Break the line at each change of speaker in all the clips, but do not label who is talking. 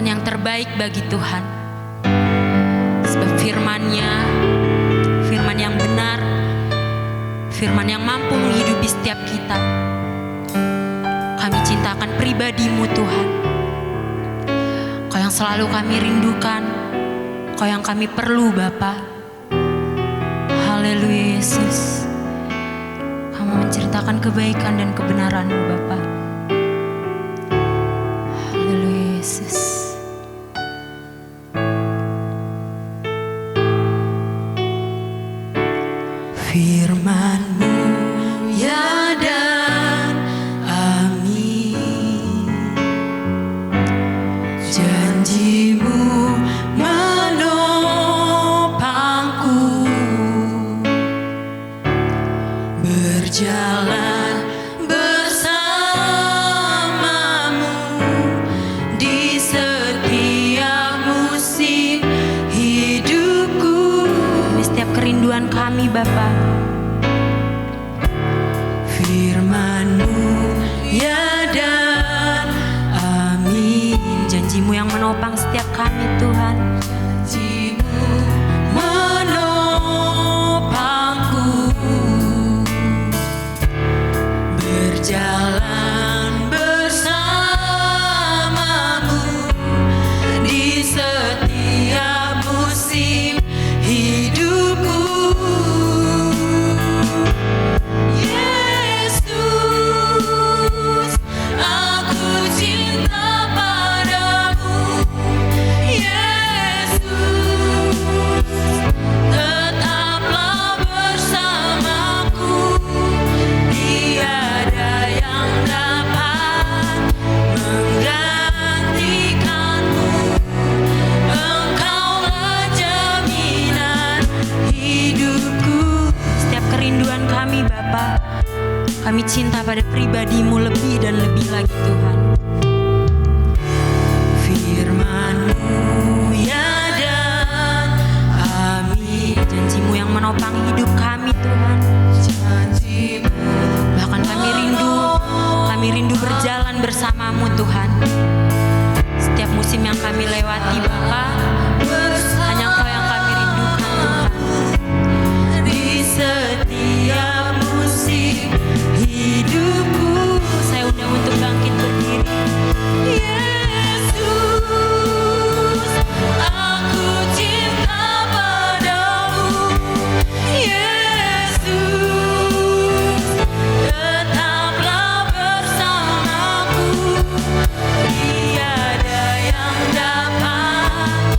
keputusan yang terbaik bagi Tuhan. Sebab firman-Nya, firman yang benar, firman yang mampu menghidupi setiap kita. Kami cintakan pribadi-Mu Tuhan. Kau yang selalu kami rindukan, Kau yang kami perlu Bapa. Haleluya Yesus. Kamu menceritakan kebaikan dan kebenaran-Mu Bapa. Haleluya Yesus. Firman-Mu ya dan amin, janji-Mu menopangku, berjalan bersamamu di setiap musim hidupku. Ini setiap kerinduan kami Bapa. Firman-Mu ya dan amin, janji-Mu yang menopang setiap kami Tuhan. Janji-Mu menopangku, berjalan bersamamu di setiap musim hidupku. Yesus, aku cinta padamu. Yesus, tetaplah bersamaku. Tiada yang dapat menggantikanmu. Engkaulah jaminan hidupku. Setiap kerinduan kami Bapa, kami cinta pada pribadi-Mu lebih dan lebih lagi Tuhan. Firman-Mu ya dan amin, janji-Mu yang menopang hidup kami Tuhan. Janji-Mu, bahkan kami rindu berjalan bersama-Mu Tuhan. Setiap musim yang kami lewati Bapa, hanya Engkau yang kami rindukan Tuhan. Di setiap musim hidupku, saya undang untuk bangkit berdiri. Yesus, aku cinta padamu. Yesus, tetaplah bersamaku. Tiada yang dapat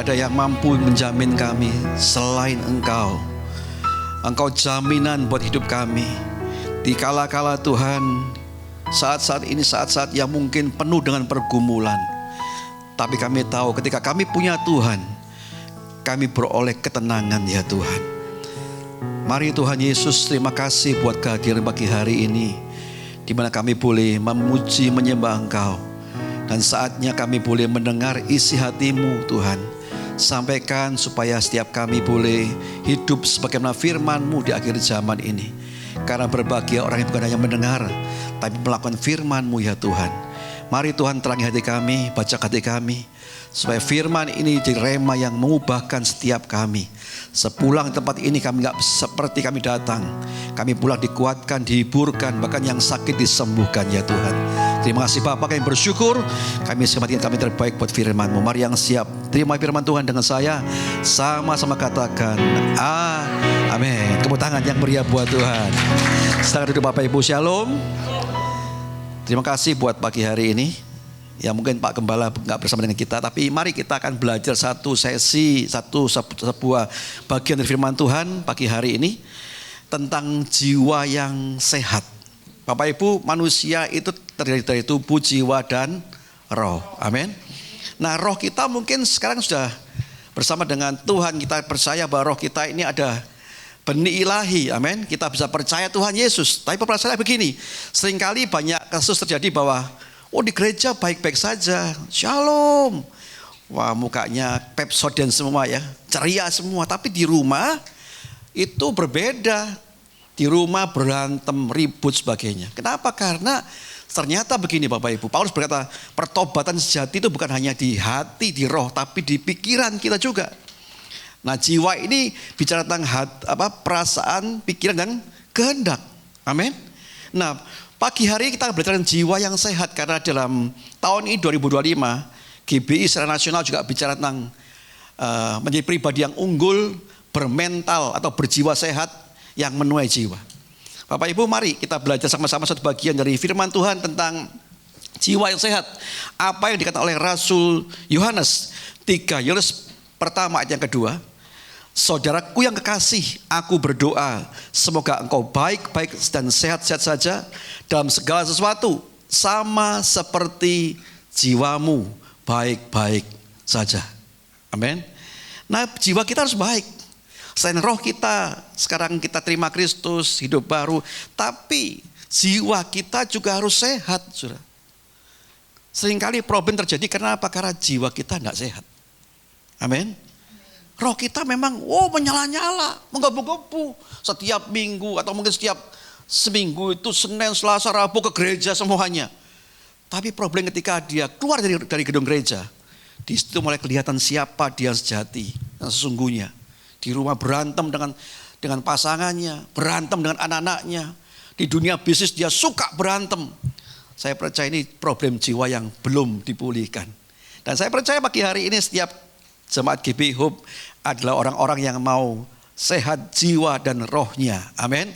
tidak ada yang mampu menjamin kami selain Engkau. Engkau jaminan buat hidup kami. Di kala-kala Tuhan, saat-saat ini saat-saat yang mungkin penuh dengan pergumulan, tapi kami tahu ketika kami punya Tuhan, kami beroleh ketenangan ya Tuhan. Mari Tuhan Yesus, terima kasih buat kehadiran pagi hari ini, di mana kami boleh memuji menyembah Engkau. Dan saatnya kami boleh mendengar isi hati-Mu Tuhan. Sampaikan supaya setiap kami boleh hidup sebagaimana firman-Mu di akhir zaman ini. Karena berbahagia orang yang bukan hanya mendengar, tapi melakukan firman-Mu ya Tuhan. Mari Tuhan terangi hati kami, baca hati kami, supaya firman ini jadi rema yang mengubahkan setiap kami. Sepulang tempat ini kami gak seperti kami datang. Kami pulang dikuatkan, dihiburkan, bahkan yang sakit disembuhkan ya Tuhan. Terima kasih Bapak, kami bersyukur. Kami semakin kami terbaik buat firman-Mu. Mari yang siap terima firman Tuhan dengan saya, sama-sama katakan amin. Tepuk tangan yang meriah buat Tuhan. Silakan duduk Bapak Ibu, shalom. Terima kasih buat pagi hari ini. Ya mungkin Pak Gembala nggak bersama dengan kita, tapi mari kita akan belajar satu sesi, sebuah bagian dari firman Tuhan pagi hari ini tentang jiwa yang sehat. Bapak Ibu, manusia itu terdiri dari tubuh, jiwa, dan roh. Amin. Nah, roh kita mungkin sekarang sudah bersama dengan Tuhan. Kita percaya bahwa roh kita ini ada benih ilahi. Amin. Kita bisa percaya Tuhan Yesus. Tapi permasalahannya begini, seringkali banyak kasus terjadi bahwa di gereja baik-baik saja, shalom, wah mukanya pepsoden semua ya, ceria semua. Tapi di rumah itu berbeda. Di rumah berantem, ribut sebagainya. Kenapa? Karena ternyata begini Bapak Ibu, Paulus berkata pertobatan sejati itu bukan hanya di hati, di roh, tapi di pikiran kita juga. Nah, jiwa ini bicara tentang perasaan, pikiran, dan kehendak. Amin. Nah, pagi hari kita belajar tentang jiwa yang sehat, karena dalam tahun ini 2025 GBI secara nasional juga bicara tentang menjadi pribadi yang unggul, bermental atau berjiwa sehat yang menuai jiwa. Bapak Ibu, mari kita belajar sama-sama satu bagian dari firman Tuhan tentang jiwa yang sehat. Apa yang dikatakan oleh Rasul Yohanes 3 Yohanes pertama ayat yang kedua. Saudaraku yang kekasih, aku berdoa semoga engkau baik-baik dan sehat-sehat saja dalam segala sesuatu, sama seperti jiwamu baik-baik saja. Amin. Nah, jiwa kita harus baik. Selain roh kita, sekarang kita terima Kristus, hidup baru, tapi jiwa kita juga harus sehat, saudara. Seringkali problem terjadi karena apa? Karena jiwa kita tidak sehat. Amin. Roh kita memang menyala-nyala, menggebu-gebu setiap minggu atau mungkin setiap seminggu itu Senin, Selasa, Rabu ke gereja semuanya. Tapi problem ketika dia keluar dari gedung gereja, di situ mulai kelihatan siapa dia sejati, yang sesungguhnya. Di rumah berantem dengan pasangannya, berantem dengan anak-anaknya. Di dunia bisnis dia suka berantem. Saya percaya ini problem jiwa yang belum dipulihkan. Dan saya percaya pagi hari ini setiap jemaat GBI Hope adalah orang-orang yang mau sehat jiwa dan rohnya. Amin.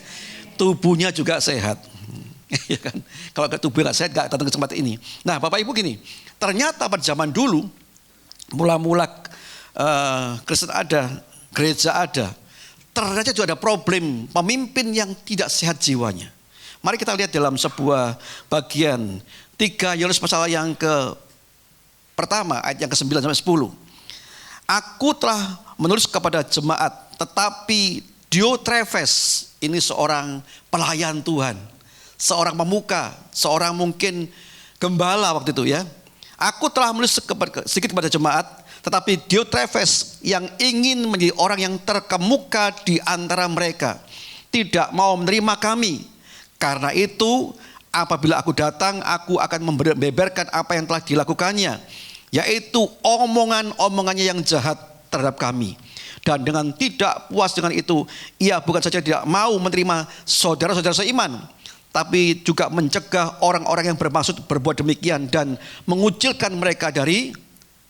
Tubuhnya juga sehat. Ya kan? Kalau tubuh nggak sehat nggak datang ke tempat ini. Nah, Bapak Ibu gini, ternyata pada zaman dulu mula-mula Kristen ada, gereja ada, ternyata juga ada problem pemimpin yang tidak sehat jiwanya. Mari kita lihat dalam sebuah bagian 3 Yohanes pasal yang pertama ayat yang ke-9 sampai 10. Aku telah menulis kepada jemaat, tetapi Diotrefes ini seorang pelayan Tuhan, seorang pemuka, seorang mungkin gembala waktu itu ya. Aku telah menulis sedikit kepada jemaat, tetapi Diotrefes yang ingin menjadi orang yang terkemuka di antara mereka tidak mau menerima kami. Karena itu apabila aku datang, aku akan membeberkan apa yang telah dilakukannya, yaitu omongan-omongannya yang jahat terhadap kami. Dan dengan tidak puas dengan itu, ia bukan saja tidak mau menerima saudara-saudara seiman, tapi juga mencegah orang-orang yang bermaksud berbuat demikian dan mengucilkan mereka dari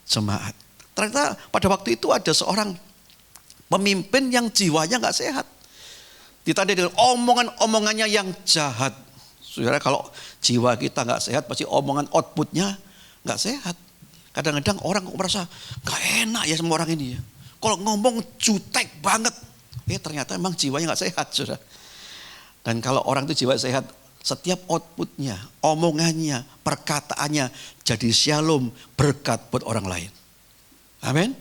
jemaat. Ternyata pada waktu itu ada seorang pemimpin yang jiwanya gak sehat. Ditandai dengan omongan-omongannya yang jahat. Saudara, kalau jiwa kita gak sehat, pasti omongan outputnya gak sehat. Kadang-kadang orang kok merasa gak enak ya sama orang ini ya. Kalau ngomong jutek banget. Ternyata memang jiwanya gak sehat, saudara. Dan kalau orang itu jiwa sehat, setiap outputnya, omongannya, perkataannya jadi shalom, berkat buat orang lain. Amin.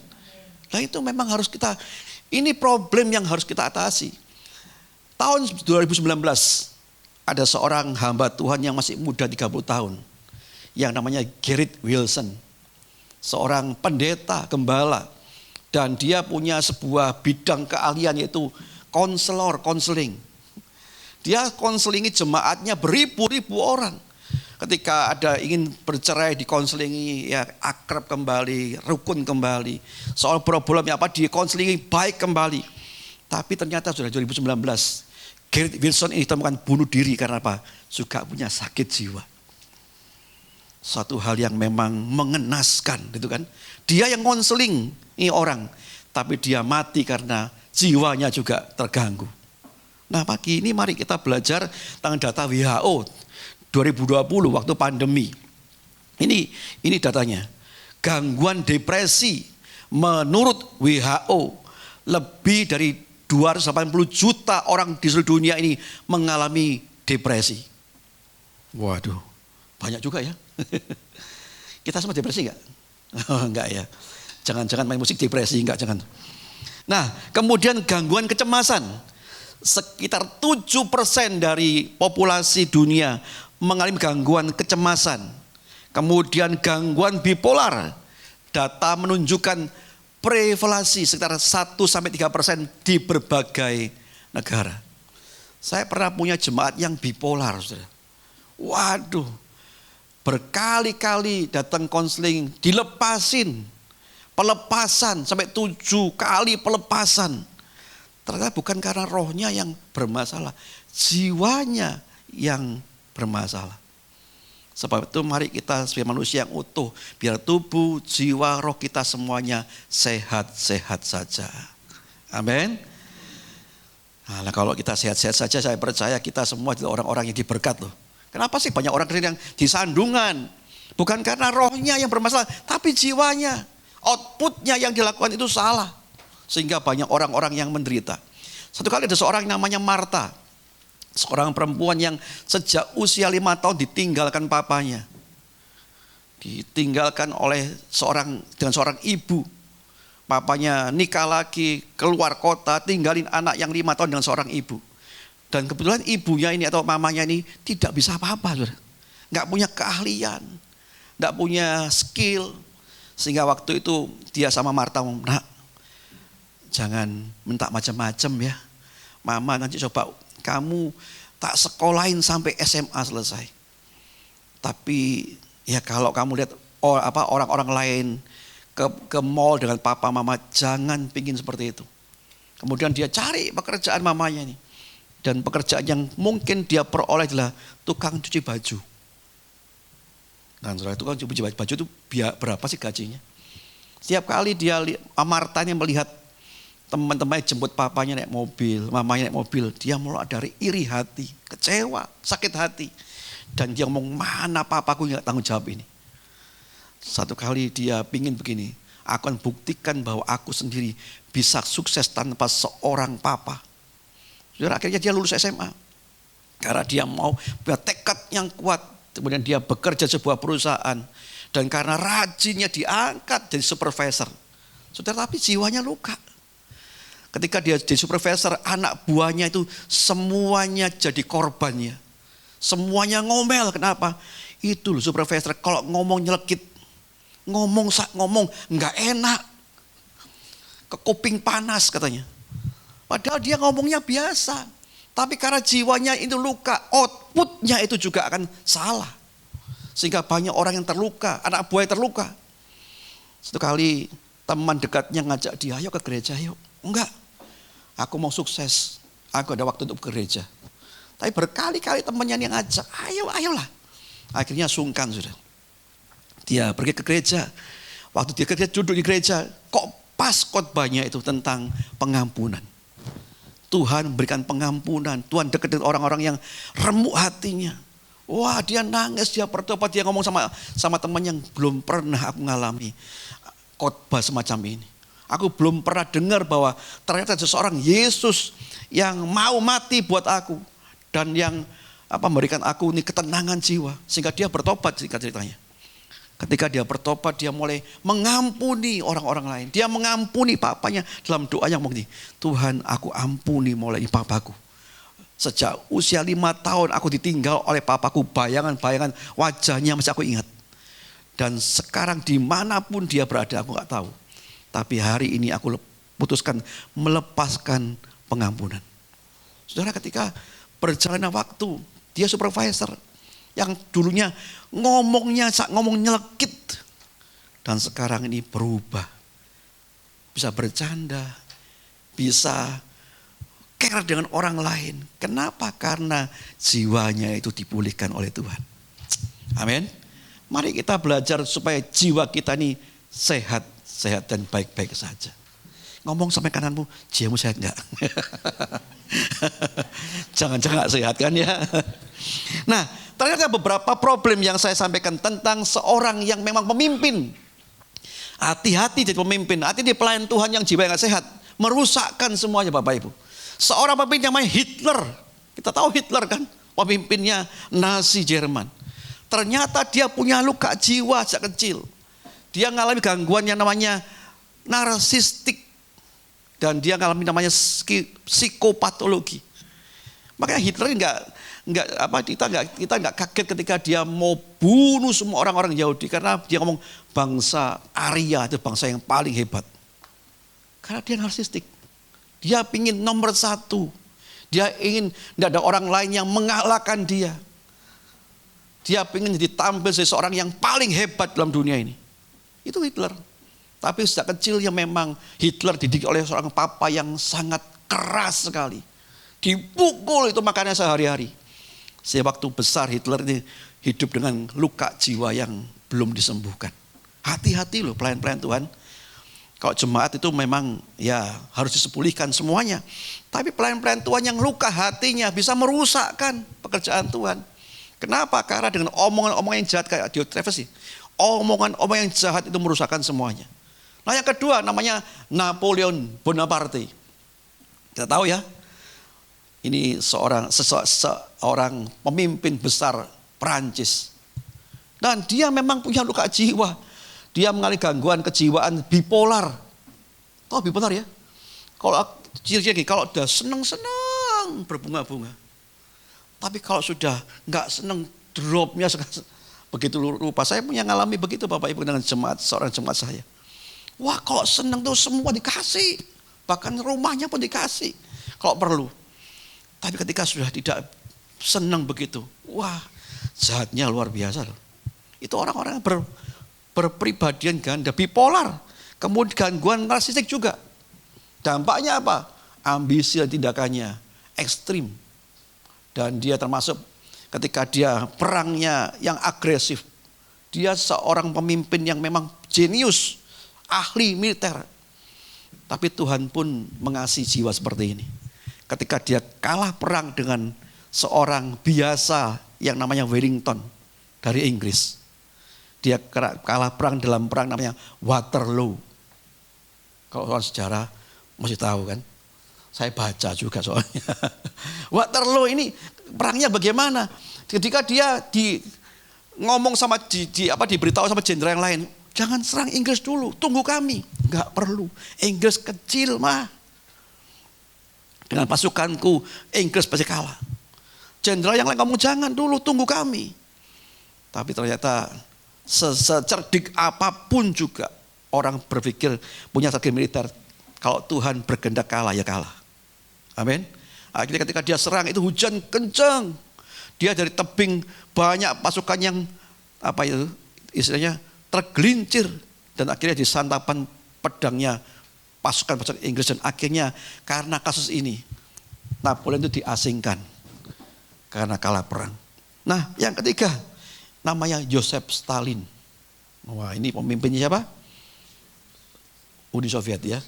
Nah itu memang harus kita, ini problem yang harus kita atasi. Tahun 2019 ada seorang hamba Tuhan yang masih muda 30 tahun. Yang namanya Garrett Wilson. Seorang pendeta, gembala. Dan dia punya sebuah bidang keahlian yaitu konseling. Dia konselingi jemaatnya beribu-ribu orang. Ketika ada ingin bercerai dikonselingi, ya akrab kembali, rukun kembali. Soal problemnya apa dikonselingi baik kembali. Tapi ternyata sudah 2019, Garrett Wilson ini ditemukan bunuh diri karena apa? Juga punya sakit jiwa. Satu hal yang memang mengenaskan, gitu kan? Dia yang konseling ini orang, tapi dia mati karena jiwanya juga terganggu. Nah pagi ini mari kita belajar tentang data WHO 2020 waktu pandemi. Ini datanya. Gangguan depresi menurut WHO lebih dari 280 juta orang di seluruh dunia ini mengalami depresi. Waduh, banyak juga ya. Kita semua depresi enggak? Enggak ya. Jangan-jangan main musik depresi, enggak, jangan. Nah, kemudian gangguan kecemasan. Sekitar 7% dari populasi dunia mengalami gangguan kecemasan. Kemudian gangguan bipolar. Data menunjukkan prevalensi sekitar 1-3% di berbagai negara. Saya pernah punya jemaat yang bipolar, saudara. Waduh, berkali-kali datang konseling, dilepasin. Pelepasan, sampai 7 kali pelepasan. Ternyata bukan karena rohnya yang bermasalah, jiwanya yang bermasalah. Sebab itu mari kita sebagai manusia yang utuh, biar tubuh, jiwa, roh kita semuanya sehat-sehat saja. Amin. Nah, kalau kita sehat-sehat saja, saya percaya kita semua adalah orang-orang yang diberkat loh. Kenapa sih banyak orang Kristen yang disandungan? Bukan karena rohnya yang bermasalah, tapi jiwanya. Outputnya yang dilakukan itu salah. Sehingga banyak orang-orang yang menderita. Satu kali ada seorang yang namanya Marta. Seorang perempuan yang sejak usia 5 tahun ditinggalkan papanya. Ditinggalkan oleh dengan seorang ibu. Papanya nikah lagi, keluar kota, tinggalin anak yang 5 tahun dengan seorang ibu. Dan kebetulan ibunya ini atau mamanya ini tidak bisa apa-apa. Nggak punya keahlian, nggak punya skill. Sehingga waktu itu dia sama Marta, nak, jangan minta macam-macam ya. Mama nanti coba kamu tak sekolahin sampai SMA selesai. Tapi ya kalau kamu lihat orang-orang lain ke mall dengan papa mama, jangan pingin seperti itu. Kemudian dia cari pekerjaan mamanya ini. Dan pekerjaan yang mungkin dia peroleh adalah tukang cuci baju. Dan setelah itu kan cuci baju itu berapa sih gajinya? Setiap kali dia Martanya melihat teman-temannya jemput papanya naik mobil, mamanya naik mobil, dia mulai dari iri hati, kecewa, sakit hati. Dan dia ngomong, mana papaku yang tanggung jawab ini? Satu kali dia pingin begini, aku akan buktikan bahwa aku sendiri bisa sukses tanpa seorang papa. Saudara, akhirnya dia lulus SMA. Karena dia mau punya tekad yang kuat. Kemudian dia bekerja di sebuah perusahaan. Dan karena rajinnya diangkat jadi supervisor. Saudara, tapi jiwanya luka. Ketika dia jadi supervisor, anak buahnya itu semuanya jadi korbannya. Semuanya ngomel, kenapa? Itu loh supervisor, kalau ngomong nyelekit. Ngomong nggak enak. Ke kuping panas katanya. Padahal dia ngomongnya biasa. Tapi karena jiwanya itu luka, outputnya itu juga akan salah. Sehingga banyak orang yang terluka, anak buah yang terluka. Satu kali teman dekatnya ngajak dia, ayo ke gereja yuk. Enggak, aku mau sukses, aku ada waktu untuk ke gereja. Tapi berkali-kali temannya yang ngajak, ayolah. Akhirnya sungkan sudah. Dia pergi ke gereja. Waktu dia kerja duduk di gereja, kok pas khotbahnya itu tentang pengampunan. Tuhan berikan pengampunan, Tuhan dekat dengan orang-orang yang remuk hatinya. Wah, dia nangis, dia bertobat, dia ngomong sama teman yang belum pernah aku ngalami khotbah semacam ini. Aku belum pernah dengar bahwa ternyata ada seorang Yesus yang mau mati buat aku dan yang memberikan aku ini ketenangan jiwa sehingga dia bertobat, singkat ceritanya. Ketika dia bertobat, dia mulai mengampuni orang-orang lain. Dia mengampuni papanya dalam doa yang begini, Tuhan, aku ampuni mulai papaku. Sejak usia 5 tahun aku ditinggal oleh papaku, bayangan-bayangan wajahnya masih aku ingat. Dan sekarang dimanapun dia berada aku gak tahu. Tapi hari ini aku putuskan melepaskan pengampunan. Saudara, ketika perjalanan waktu, dia supervisor yang dulunya ngomong nyelekit. Dan sekarang ini berubah. Bisa bercanda, bisa care dengan orang lain. Kenapa? Karena jiwanya itu dipulihkan oleh Tuhan. Amin. Mari kita belajar supaya jiwa kita ini sehat dan baik-baik saja. Ngomong sampai kananmu, jiwamu sehat enggak? Jangan-jangan gak sehat kan ya. Nah, ternyata beberapa problem yang saya sampaikan tentang seorang yang memang pemimpin. Hati-hati jadi pemimpin, hati-hati pelayan Tuhan yang jiwa yang gak sehat. Merusakkan semuanya Bapak Ibu. Seorang pemimpin yang namanya Hitler. Kita tahu Hitler kan, pemimpinnya Nazi Jerman. Ternyata dia punya luka jiwa sejak kecil. Dia mengalami gangguan yang namanya narsistik. Dan dia mengalami namanya psikopatologi. Makanya Hitler kita nggak kaget ketika dia mau bunuh semua orang-orang Yahudi. Karena dia ngomong bangsa Arya itu bangsa yang paling hebat. Karena dia narsistik. Dia ingin nomor 1. Dia ingin tidak ada orang lain yang mengalahkan dia. Dia ingin jadi tampil sebagai seorang yang paling hebat dalam dunia ini. Itu Hitler. Tapi sejak kecil ya memang Hitler dididik oleh seorang papa yang sangat keras sekali. Dipukul itu makannya sehari-hari. Sehingga waktu besar Hitler ini hidup dengan luka jiwa yang belum disembuhkan. Hati-hati loh pelayan-pelayan Tuhan. Kalau jemaat itu memang ya harus disepulihkan semuanya. Tapi pelayan-pelayan Tuhan yang luka hatinya bisa merusakkan pekerjaan Tuhan. Kenapa? Karena dengan omongan-omongan yang jahat kayak Diotrephes sih. Omongan-omongan yang jahat itu merusakkan semuanya. Nah yang kedua namanya Napoleon Bonaparte. Kita tahu ya. Ini seorang pemimpin besar Perancis. Dan dia memang punya luka jiwa. Dia mengalami gangguan kejiwaan bipolar. Tahu bipolar ya? Kalau udah senang berbunga-bunga. Tapi kalau sudah nggak senang dropnya begitu rupa. Saya punya ngalami begitu Bapak Ibu dengan seorang jemaat saya. Wah kalau senang tuh semua dikasih. Bahkan rumahnya pun dikasih. Kalau perlu. Tapi ketika sudah tidak senang begitu. Wah jahatnya luar biasa loh. Itu orang-orang yang berpribadian ganda, bipolar. Kemudian gangguan narsistik juga. Dampaknya apa? Ambisi dan tindakannya ekstrim. Dan dia termasuk ketika dia perangnya yang agresif. Dia seorang pemimpin yang memang jenius, ahli militer. Tapi Tuhan pun mengasihi jiwa seperti ini. Ketika dia kalah perang dengan seorang biasa yang namanya Wellington dari Inggris. Dia kalah perang dalam perang namanya Waterloo. Kalau soal sejarah masih tahu kan. Saya baca juga soalnya. Waterloo ini perangnya bagaimana? Ketika dia diberitahu sama jenderal yang lain, jangan serang Inggris dulu, tunggu kami. Enggak perlu. Inggris kecil mah. Dengan pasukanku Inggris pasti kalah. Jenderal yang lain ngomong jangan dulu, tunggu kami. Tapi ternyata secerdik apapun juga orang berpikir punya strategi militer. Kalau Tuhan berkehendak kalah ya kalah. Amin. Akhirnya ketika dia serang itu hujan kencang. Dia dari tebing banyak pasukan yang istilahnya tergelincir. Dan akhirnya di santapan pedangnya pasukan Inggris. Dan akhirnya karena kasus ini Napoleon itu diasingkan. Karena kalah perang. Nah yang ketiga namanya Joseph Stalin. Wah ini pemimpinnya siapa? Uni Soviet ya.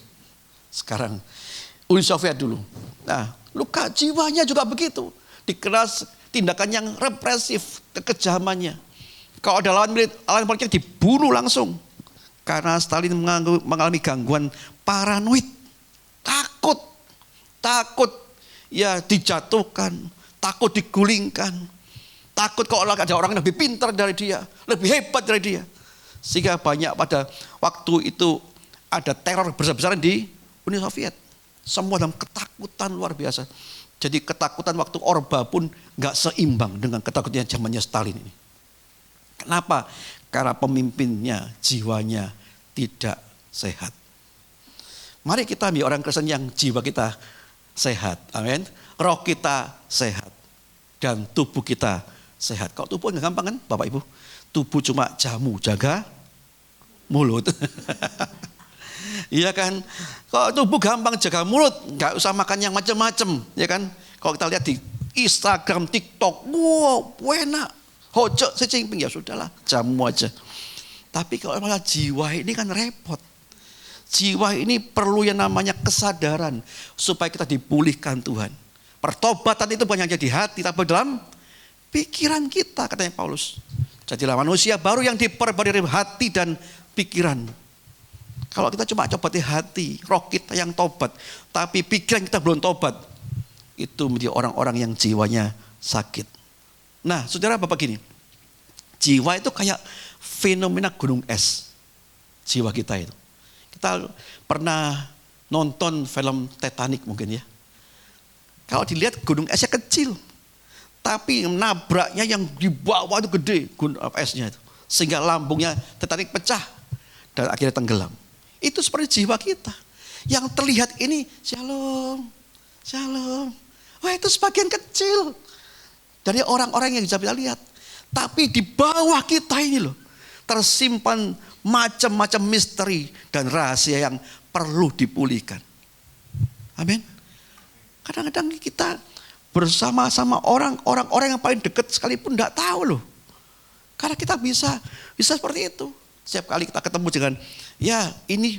Sekarang Uni Soviet dulu. Nah luka jiwanya juga begitu. tindakan yang represif, kekejamannya. Kalau ada lawan politik dibunuh langsung. Karena Stalin mengalami gangguan paranoid. Takut ya dijatuhkan, takut digulingkan. Takut kalau ada orang yang lebih pintar dari dia, lebih hebat dari dia. Sehingga banyak pada waktu itu ada teror besar-besaran di Uni Soviet. Semua dalam ketakutan luar biasa. Jadi ketakutan waktu Orba pun gak seimbang dengan ketakutan zamannya Stalin ini. Kenapa? Karena pemimpinnya jiwanya tidak sehat. Mari kita menjadi orang Kristen yang jiwa kita sehat. Amin. Roh kita sehat. Dan tubuh kita sehat. Kalau tubuh nggak gampang kan Bapak Ibu? Tubuh cuma jamu, jaga mulut. Iya kan? Kalau tubuh gampang jaga mulut, nggak usah makan yang macam-macam, ya kan? Kalau kita lihat di Instagram, TikTok, wow, enak. Hojo secingping ya sudahlah, jamu aja. Tapi kalau malah jiwa ini kan repot. Jiwa ini perlu yang namanya kesadaran supaya kita dipulihkan Tuhan. Pertobatan itu bukan hanya di hati, tapi dalam pikiran kita, katanya Paulus. Jadilah manusia baru yang diperbarui hati dan pikiran. Kalau kita cuma coba di hati, roh kita yang tobat, tapi pikiran kita belum tobat, itu menjadi orang-orang yang jiwanya sakit. Nah, saudara Bapak gini, jiwa itu kayak fenomena gunung es, jiwa kita itu. Kita pernah nonton film Titanic mungkin ya. Kalau dilihat gunung esnya kecil, tapi nabraknya yang di bawah itu gede gunung esnya itu. Sehingga lambungnya Titanic pecah dan akhirnya tenggelam. Itu seperti jiwa kita. Yang terlihat ini shalom, shalom. Wah itu sebagian kecil dari orang-orang yang bisa kita lihat. Tapi di bawah kita ini loh, tersimpan macam-macam misteri dan rahasia yang perlu dipulihkan. Amin. Kadang-kadang kita bersama-sama orang-orang yang paling dekat sekalipun tidak tahu loh. Karena kita bisa seperti itu. Setiap kali kita ketemu dengan, ya ini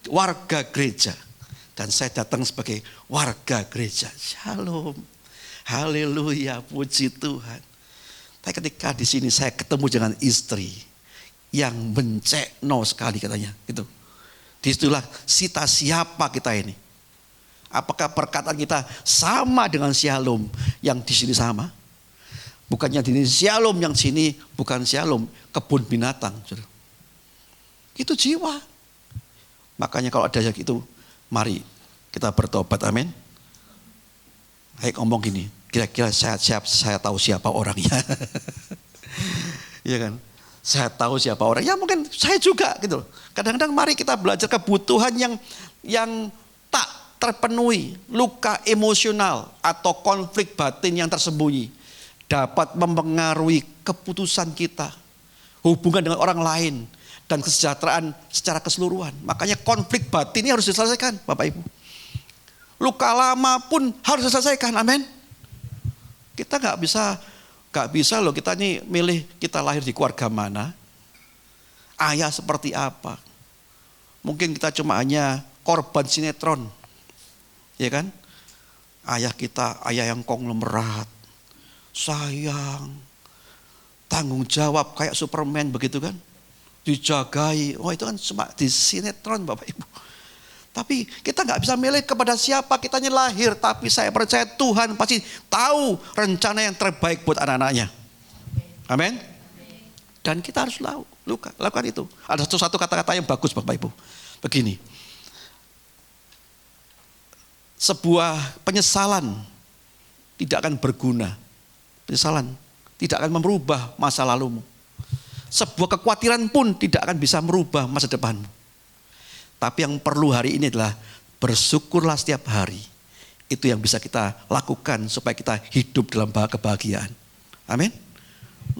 warga gereja. Dan saya datang sebagai warga gereja. Shalom. Haleluya, puji Tuhan. Tapi ketika di sini saya ketemu dengan istri yang bencekno sekali katanya, gitu. Disitulah kita siapa kita ini. Apakah perkataan kita sama dengan shalom yang di sini sama? Bukannya di sini shalom, yang sini bukan shalom, kebun binatang. Itu jiwa. Makanya kalau ada yang itu, mari kita bertobat, amin. Ayo ngomong gini, kira-kira saya tahu siapa orangnya. Iya kan? Saya tahu siapa orang. Ya mungkin saya juga gitu. Kadang-kadang mari kita belajar kebutuhan yang tak terpenuhi, luka emosional atau konflik batin yang tersembunyi dapat mempengaruhi keputusan kita, hubungan dengan orang lain dan kesejahteraan secara keseluruhan. Makanya konflik batin ini harus diselesaikan, Bapak Ibu. Luka lama pun harus diselesaikan, amin. Kita nggak bisa loh kita nih milih kita lahir di keluarga mana, ayah seperti apa. Mungkin kita cuma hanya korban sinetron, ya kan? Ayah kita ayah yang konglomerat, sayang, tanggung jawab kayak Superman begitu kan, dijagai. Oh itu kan cuma di sinetron Bapak Ibu. Tapi kita nggak bisa milih kepada siapa kitanya lahir. Tapi saya percaya Tuhan pasti tahu rencana yang terbaik buat anak-anaknya. Amin. Dan kita harus lakukan itu. Ada satu kata-kata yang bagus Bapak Ibu. Begini. Sebuah penyesalan tidak akan berguna. Penyesalan tidak akan merubah masa lalumu. Sebuah kekhawatiran pun tidak akan bisa merubah masa depanmu. Tapi yang perlu hari ini adalah bersyukurlah setiap hari. Itu yang bisa kita lakukan supaya kita hidup dalam kebahagiaan. Amin.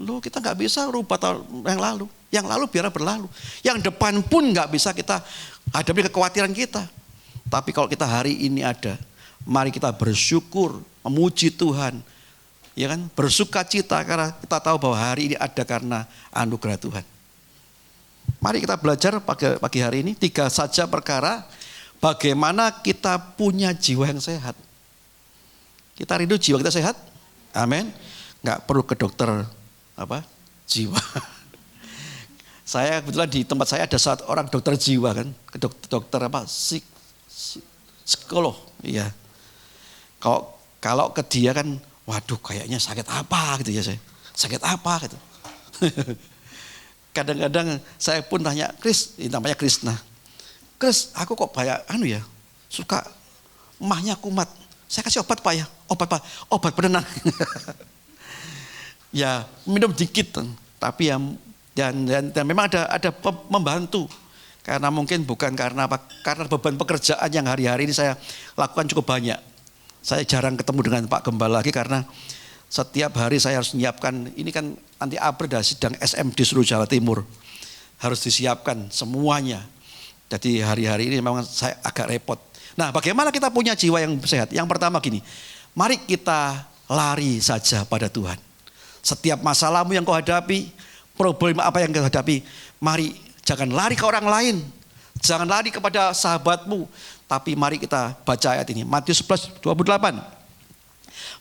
Loh kita gak bisa rubah yang lalu. Yang lalu biarlah berlalu. Yang depan pun gak bisa kita hadapi kekhawatiran kita. Tapi kalau kita hari ini ada, mari kita bersyukur, memuji Tuhan. Ya kan? Bersuka cita karena kita tahu bahwa hari ini ada karena anugerah Tuhan. Mari kita belajar pagi hari ini 3 saja perkara bagaimana kita punya jiwa yang sehat. Kita rindu jiwa kita sehat? Amin. Nggak perlu ke dokter jiwa. Saya kebetulan di tempat saya ada satu orang dokter jiwa kan, ke dokter psikolog. Iya. Kalau ke dia kan, waduh kayaknya sakit apa gitu ya saya. Sakit apa gitu. Kadang-kadang saya pun tanya, Kris, namanya Krisna. Kris, aku kok banyak suka emahnya kumat. Saya kasih obat Pak ya, obat penenang. Ya minum dikit, tapi dan memang ada membantu. Karena mungkin bukan karena beban pekerjaan yang hari-hari ini saya lakukan cukup banyak. Saya jarang ketemu dengan Pak Gembala lagi karena setiap hari saya harus menyiapkan, ini kan nanti April ada sidang SM di seluruh Jawa Timur. Harus disiapkan semuanya. Jadi hari-hari ini memang saya agak repot. Nah, bagaimana kita punya jiwa yang sehat? Yang pertama gini, mari kita lari saja pada Tuhan. Setiap masalahmu yang kau hadapi, problem apa yang kau hadapi, mari jangan lari ke orang lain. Jangan lari kepada sahabatmu. Tapi mari kita baca ayat ini. Matius 11:28.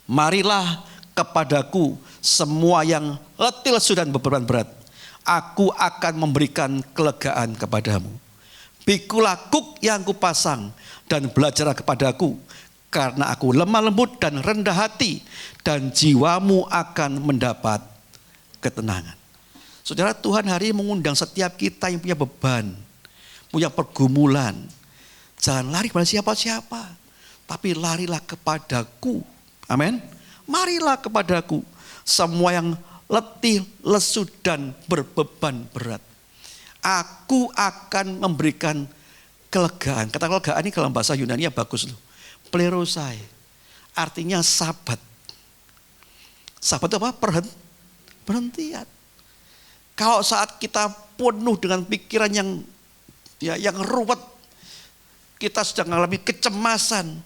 Marilah kepadaku semua yang letih lesu dan beban berat. Aku akan memberikan kelegaan kepadamu. Pikulah kuk yang kupasang dan belajarlah kepadaku. Karena aku lemah lembut dan rendah hati. Dan jiwamu akan mendapat ketenangan. Saudara, Tuhan hari ini mengundang setiap kita yang punya beban. Punya pergumulan. Jangan lari kepada siapa-siapa. Tapi larilah kepadaku. Amin. Marilah kepadaku. Semua yang letih, lesu dan berbeban berat. Aku akan memberikan kelegaan. Kata kelegaan ini dalam bahasa Yunani bagus loh. Plerosai. Artinya sabat. Sabat itu apa? Perhentian. Kalau saat kita penuh dengan pikiran yang ruwet, kita sedang mengalami kecemasan,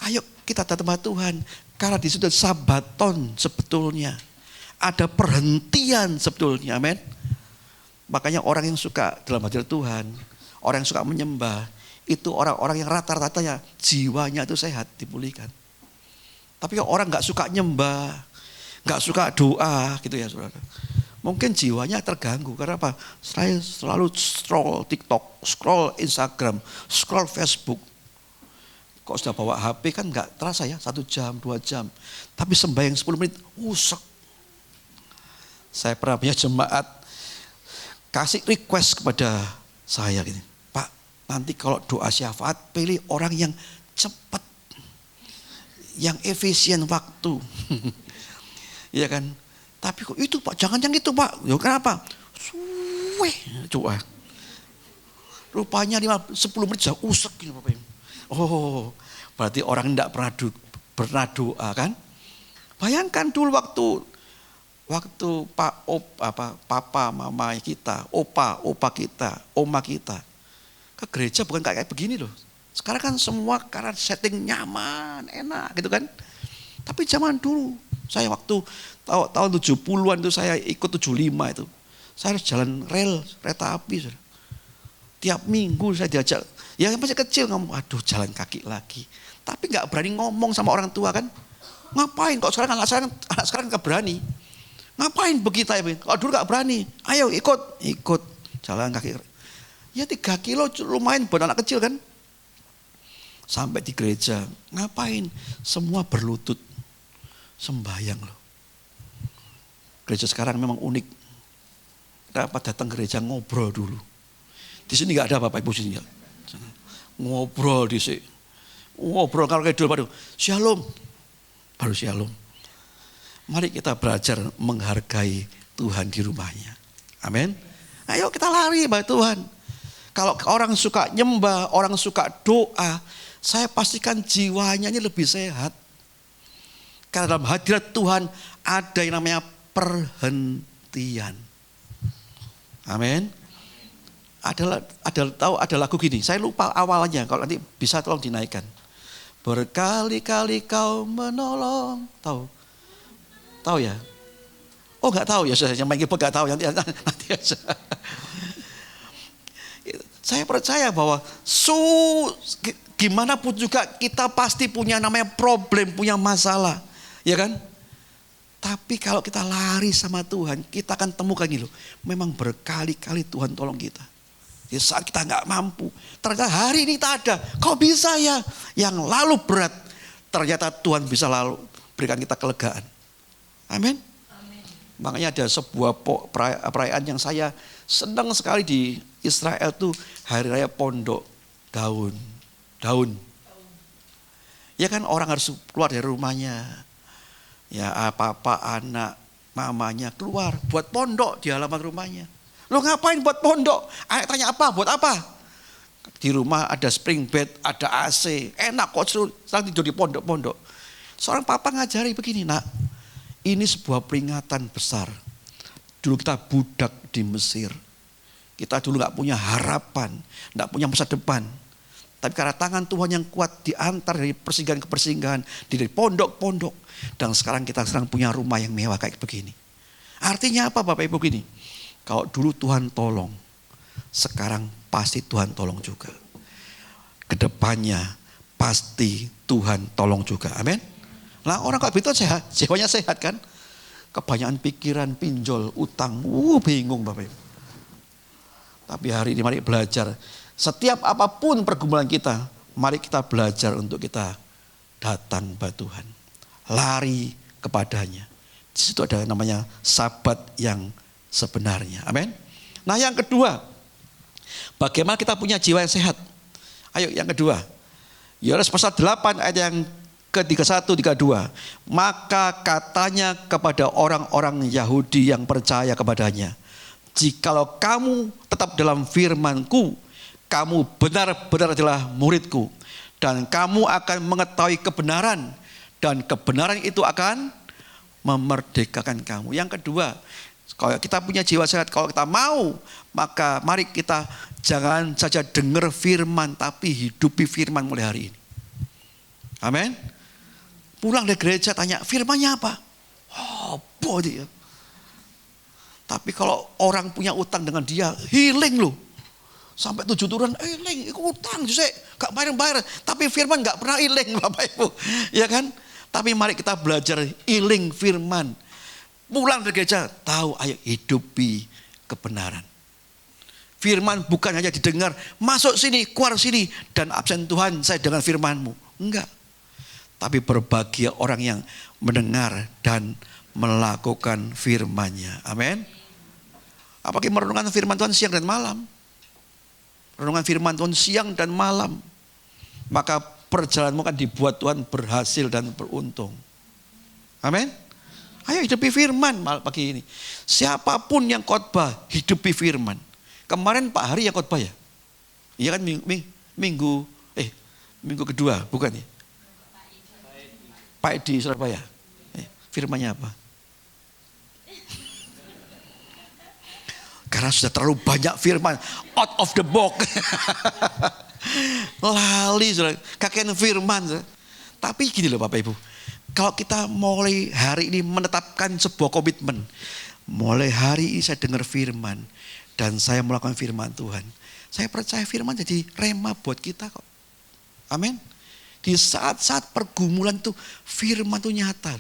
ayo kita datang kepada Tuhan. Karena di situ sabaton sebetulnya. Ada perhentian sebetulnya, amin. Makanya orang yang suka dalam hadirat Tuhan, orang yang suka menyembah, itu orang-orang yang rata-ratanya jiwanya itu sehat, dipulihkan. Tapi orang gak suka nyembah, gak suka doa gitu ya saudara. Mungkin jiwanya terganggu, karena apa? Saya selalu scroll TikTok, scroll Instagram, scroll Facebook. Kok sudah bawa HP kan gak terasa ya, 1 jam, 2 jam. Tapi sembahyang 10 menit, usek. Saya pernah punya jemaat kasih request kepada saya gini, Pak, nanti kalau doa syafaat pilih orang yang cepat, yang efisien waktu. Iya kan? Tapi kok itu Pak, jangan yang itu Pak. Ya kenapa? Suwe doa. Rupanya 10 menit sudah usek gitu Bapak. Oh, berarti orang tidak pernah doa kan? Bayangkan dulu waktu papa, mama kita, opa kita, oma kita ke gereja bukan kayak begini loh. Sekarang kan semua karena setting nyaman, enak gitu kan. Tapi zaman dulu, saya waktu tahun 70-an itu saya ikut 75 itu. Saya harus jalan rel, kereta api. Tiap minggu saya diajak, ya masih kecil ngomong, aduh jalan kaki lagi. Tapi gak berani ngomong sama orang tua kan. Ngapain kok sekarang anak sekarang gak berani. Ngapain begitu ya? Kalau dulu gak berani. Ayo ikut jalan kaki. Ya 3 kilo lumayan buat anak kecil kan. Sampai di gereja. Ngapain? Semua berlutut. Sembayang loh. Gereja sekarang memang unik. Dapat datang gereja ngobrol dulu. Di sini gak ada Bapak Ibu sini. Ngobrol di sini. Ngobrol kalau kayak dulu baru shalom. Baru shalom. Mari kita belajar menghargai Tuhan di rumahnya. Amin. Ayo kita lari pada Tuhan. Kalau orang suka nyembah, orang suka doa, saya pastikan jiwanya ini lebih sehat. Karena dalam hadirat Tuhan ada yang namanya perhentian. Amin. Ada lagu gini, saya lupa awalnya, kalau nanti bisa tolong dinaikkan. Berkali-kali kau menolong, tahu ya? Oh nggak tahu ya, saya main keyboard nggak tahu nanti aja. Saya percaya bahwa gimana pun juga kita pasti punya namanya problem, punya masalah, ya kan? Tapi kalau kita lari sama Tuhan, kita akan temukan gitu. Memang berkali-kali Tuhan tolong kita. Di saat kita nggak mampu, ternyata hari ini tak ada. Kok bisa ya? Yang lalu berat, ternyata Tuhan bisa lalu berikan kita kelegaan. Amin. Makanya ada sebuah perayaan yang saya senang sekali di Israel tuh, hari raya pondok daun. Ya kan, orang harus keluar dari rumahnya. Ya apa-apa anak mamanya keluar buat pondok di halaman rumahnya. Lo ngapain buat pondok? Anak tanya apa? Buat apa? Di rumah ada spring bed, ada AC, enak kok sekarang tidur di pondok-pondok. Seorang papa ngajari begini, nak, ini sebuah peringatan besar. Dulu kita budak di Mesir. Kita dulu gak punya harapan, gak punya masa depan. Tapi karena tangan Tuhan yang kuat diantar dari persinggahan ke persinggahan, dari pondok-pondok. Dan sekarang kita punya rumah yang mewah kayak begini. Artinya apa Bapak Ibu gini? Kalau dulu Tuhan tolong, sekarang pasti Tuhan tolong juga. Kedepannya pasti Tuhan tolong juga. Amin. Nah, orang kalau begitu sehat, jiwanya sehat kan? Kebanyakan pikiran, pinjol, utang, bingung Bapak Ibu. Tapi hari ini mari belajar. Setiap apapun pergumulan kita, mari kita belajar untuk kita datang kepada Tuhan. Lari kepadanya. Di situ ada namanya sabat yang sebenarnya. Amin. Nah, yang kedua, bagaimana kita punya jiwa yang sehat? Ayo yang kedua. Yohanes pasal 8 ayat yang ke-31, 32. Maka katanya kepada orang-orang Yahudi yang percaya kepadanya, jikalau kamu tetap dalam firman-Ku, kamu benar-benar adalah murid-Ku, dan kamu akan mengetahui kebenaran, dan kebenaran itu akan memerdekakan kamu. Yang kedua, kalau kita punya jiwa sehat, kalau kita mau, maka mari kita jangan saja dengar firman, tapi hidupi firman mulai hari ini. Amin. Pulang dari gereja tanya, firmannya apa? Oh, bodoh. Tapi kalau orang punya utang dengan dia, healing loh. Sampai 7 turunan, healing, utang, justru gak bayar-bayar. Tapi firman gak pernah healing Bapak Ibu. Ya kan? Tapi mari kita belajar healing firman. Pulang dari gereja, tahu, ayo hidupi kebenaran. Firman bukan hanya didengar, masuk sini, keluar sini, dan absen Tuhan, saya dengan firman-Mu. Enggak. Tapi berbahagia orang yang mendengar dan melakukan firman-Nya. Amin. Apalagi merenungkan firman Tuhan siang dan malam. Renungan firman Tuhan siang dan malam. Maka perjalananmu akan dibuat Tuhan berhasil dan beruntung. Amin. Ayo hidupi firman pagi ini. Siapapun yang khotbah, hidupi firman. Kemarin Pak Hari yang khotbah ya? Iya kan minggu kedua, bukan ya? Pak Edi Surabaya. Firmannya apa? Karena sudah terlalu banyak firman, out of the box. Lali, kakek firman. Tapi gini loh Bapak Ibu. Kalau kita mulai hari ini menetapkan sebuah komitmen. Mulai hari ini saya dengar firman. Dan saya melakukan firman Tuhan. Saya percaya firman jadi rema buat kita kok. Amin. Di saat-saat pergumulan itu firman itu nyata.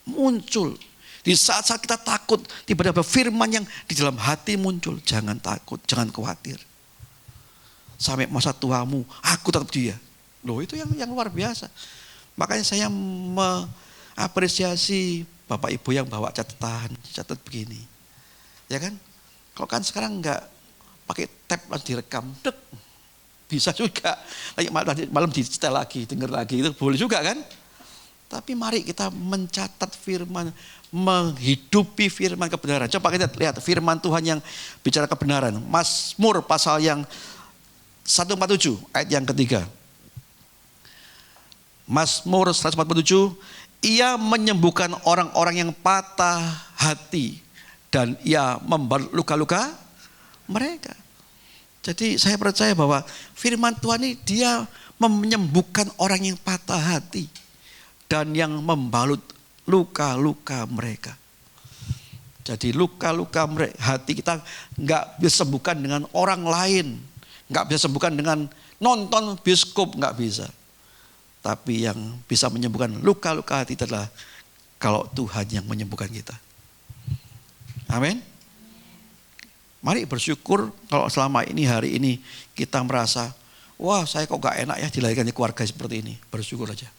Muncul. Di saat-saat kita takut, tiba-tiba firman yang di dalam hati muncul. Jangan takut, jangan khawatir. Sampai masa tuamu, aku tetap dia. Loh itu yang luar biasa. Makanya saya mengapresiasi Bapak Ibu yang bawa catatan, catat begini. Ya kan? Kalau kan sekarang enggak pakai tab langsung direkam, dek. Bisa juga. Malam disetel lagi, dengar lagi, itu boleh juga kan? Tapi mari kita mencatat firman, menghidupi firman kebenaran. Coba kita lihat firman Tuhan yang bicara kebenaran. Mazmur pasal yang 147 ayat yang ketiga. Mazmur 147, ia menyembuhkan orang-orang yang patah hati dan ia membalut luka-luka mereka. Jadi saya percaya bahwa firman Tuhan ini dia menyembuhkan orang yang patah hati dan yang membalut luka-luka mereka. Jadi luka-luka hati kita nggak bisa sembuhkan dengan orang lain, nggak bisa sembuhkan dengan nonton bioskop, nggak bisa. Tapi yang bisa menyembuhkan luka-luka hati adalah kalau Tuhan yang menyembuhkan kita. Amin. Mari bersyukur kalau selama ini, hari ini kita merasa, wah saya kok gak enak ya dilahirkan di keluarga seperti ini. Bersyukur aja.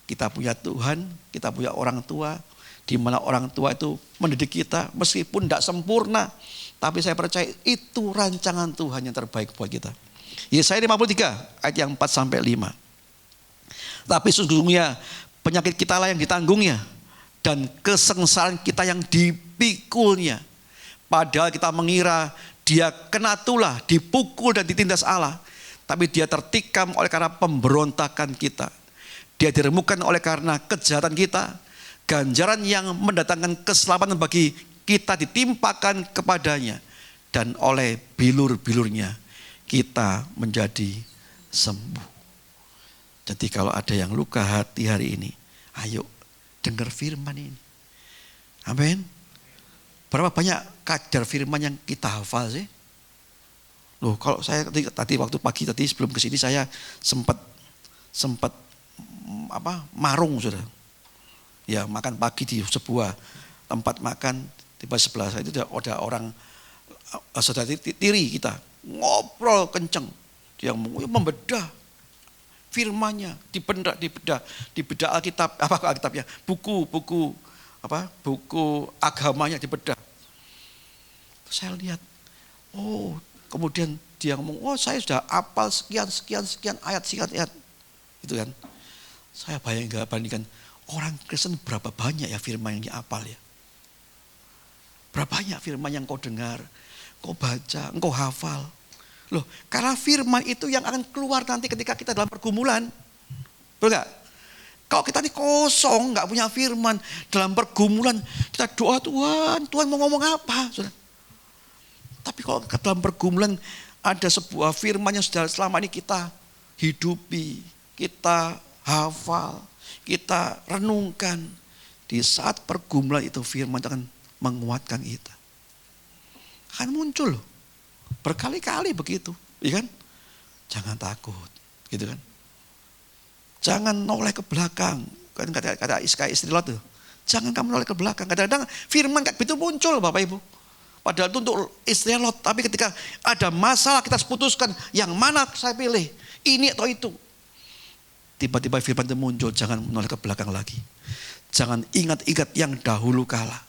Kita punya Tuhan, kita punya orang tua, di mana orang tua itu mendidik kita meskipun tidak sempurna. Tapi saya percaya itu rancangan Tuhan yang terbaik buat kita. Yesaya 53 ayat yang 4-5. Tapi sesungguhnya penyakit kita lah yang ditanggungnya, dan kesengsaraan kita yang dipikulnya. Padahal kita mengira dia kena tulah, dipukul dan ditindas Allah. Tapi dia tertikam oleh karena pemberontakan kita. Dia diremukkan oleh karena kejahatan kita. Ganjaran yang mendatangkan keselamatan bagi kita ditimpakan kepadanya. Dan oleh bilur-bilurnya kita menjadi sembuh. Jadi kalau ada yang luka hati hari ini, ayo dengar firman ini. Amin. Berapa banyak kadar firman yang kita hafal sih? Loh, kalau saya tadi waktu pagi tadi sebelum ke sini saya sempat marung, saudara. Ya, makan pagi di sebuah tempat makan di sebelah saya itu ada orang saudara tiri kita ngobrol kenceng, dia membedah firmannya, dibedah Alkitab, Alkitabnya, buku agamanya dibedah. Saya lihat, kemudian dia ngomong, saya sudah hafal sekian ayat. Itu kan. Saya bandingkan, orang Kristen berapa banyak ya firman yang dihafal ya. Berapa banyak firman yang kau dengar, kau baca, kau hafal. Loh, karena firman itu yang akan keluar nanti ketika kita dalam pergumulan. Betul gak? Kalau kita ini kosong, gak punya firman, dalam pergumulan kita doa, Tuhan mau ngomong apa? Saudara? Tapi kalau dalam pergumulan ada sebuah firman yang sudah selama ini kita hidupi, kita hafal, kita renungkan. Di saat pergumulan itu firman itu akan menguatkan kita. Akan muncul loh. Berkali-kali begitu, ya kan? Jangan takut, gitu kan? Jangan noleh ke belakang. Kan kata istri Lot tuh. Jangan kamu noleh ke belakang. Kadang-kadang firman kayak begitu muncul, Bapak Ibu. Padahal itu untuk istri Lot. Tapi ketika ada masalah kita putuskan yang mana saya pilih, ini atau itu. Tiba-tiba firman itu muncul, jangan menoleh ke belakang lagi. Jangan ingat-ingat yang dahulu kala.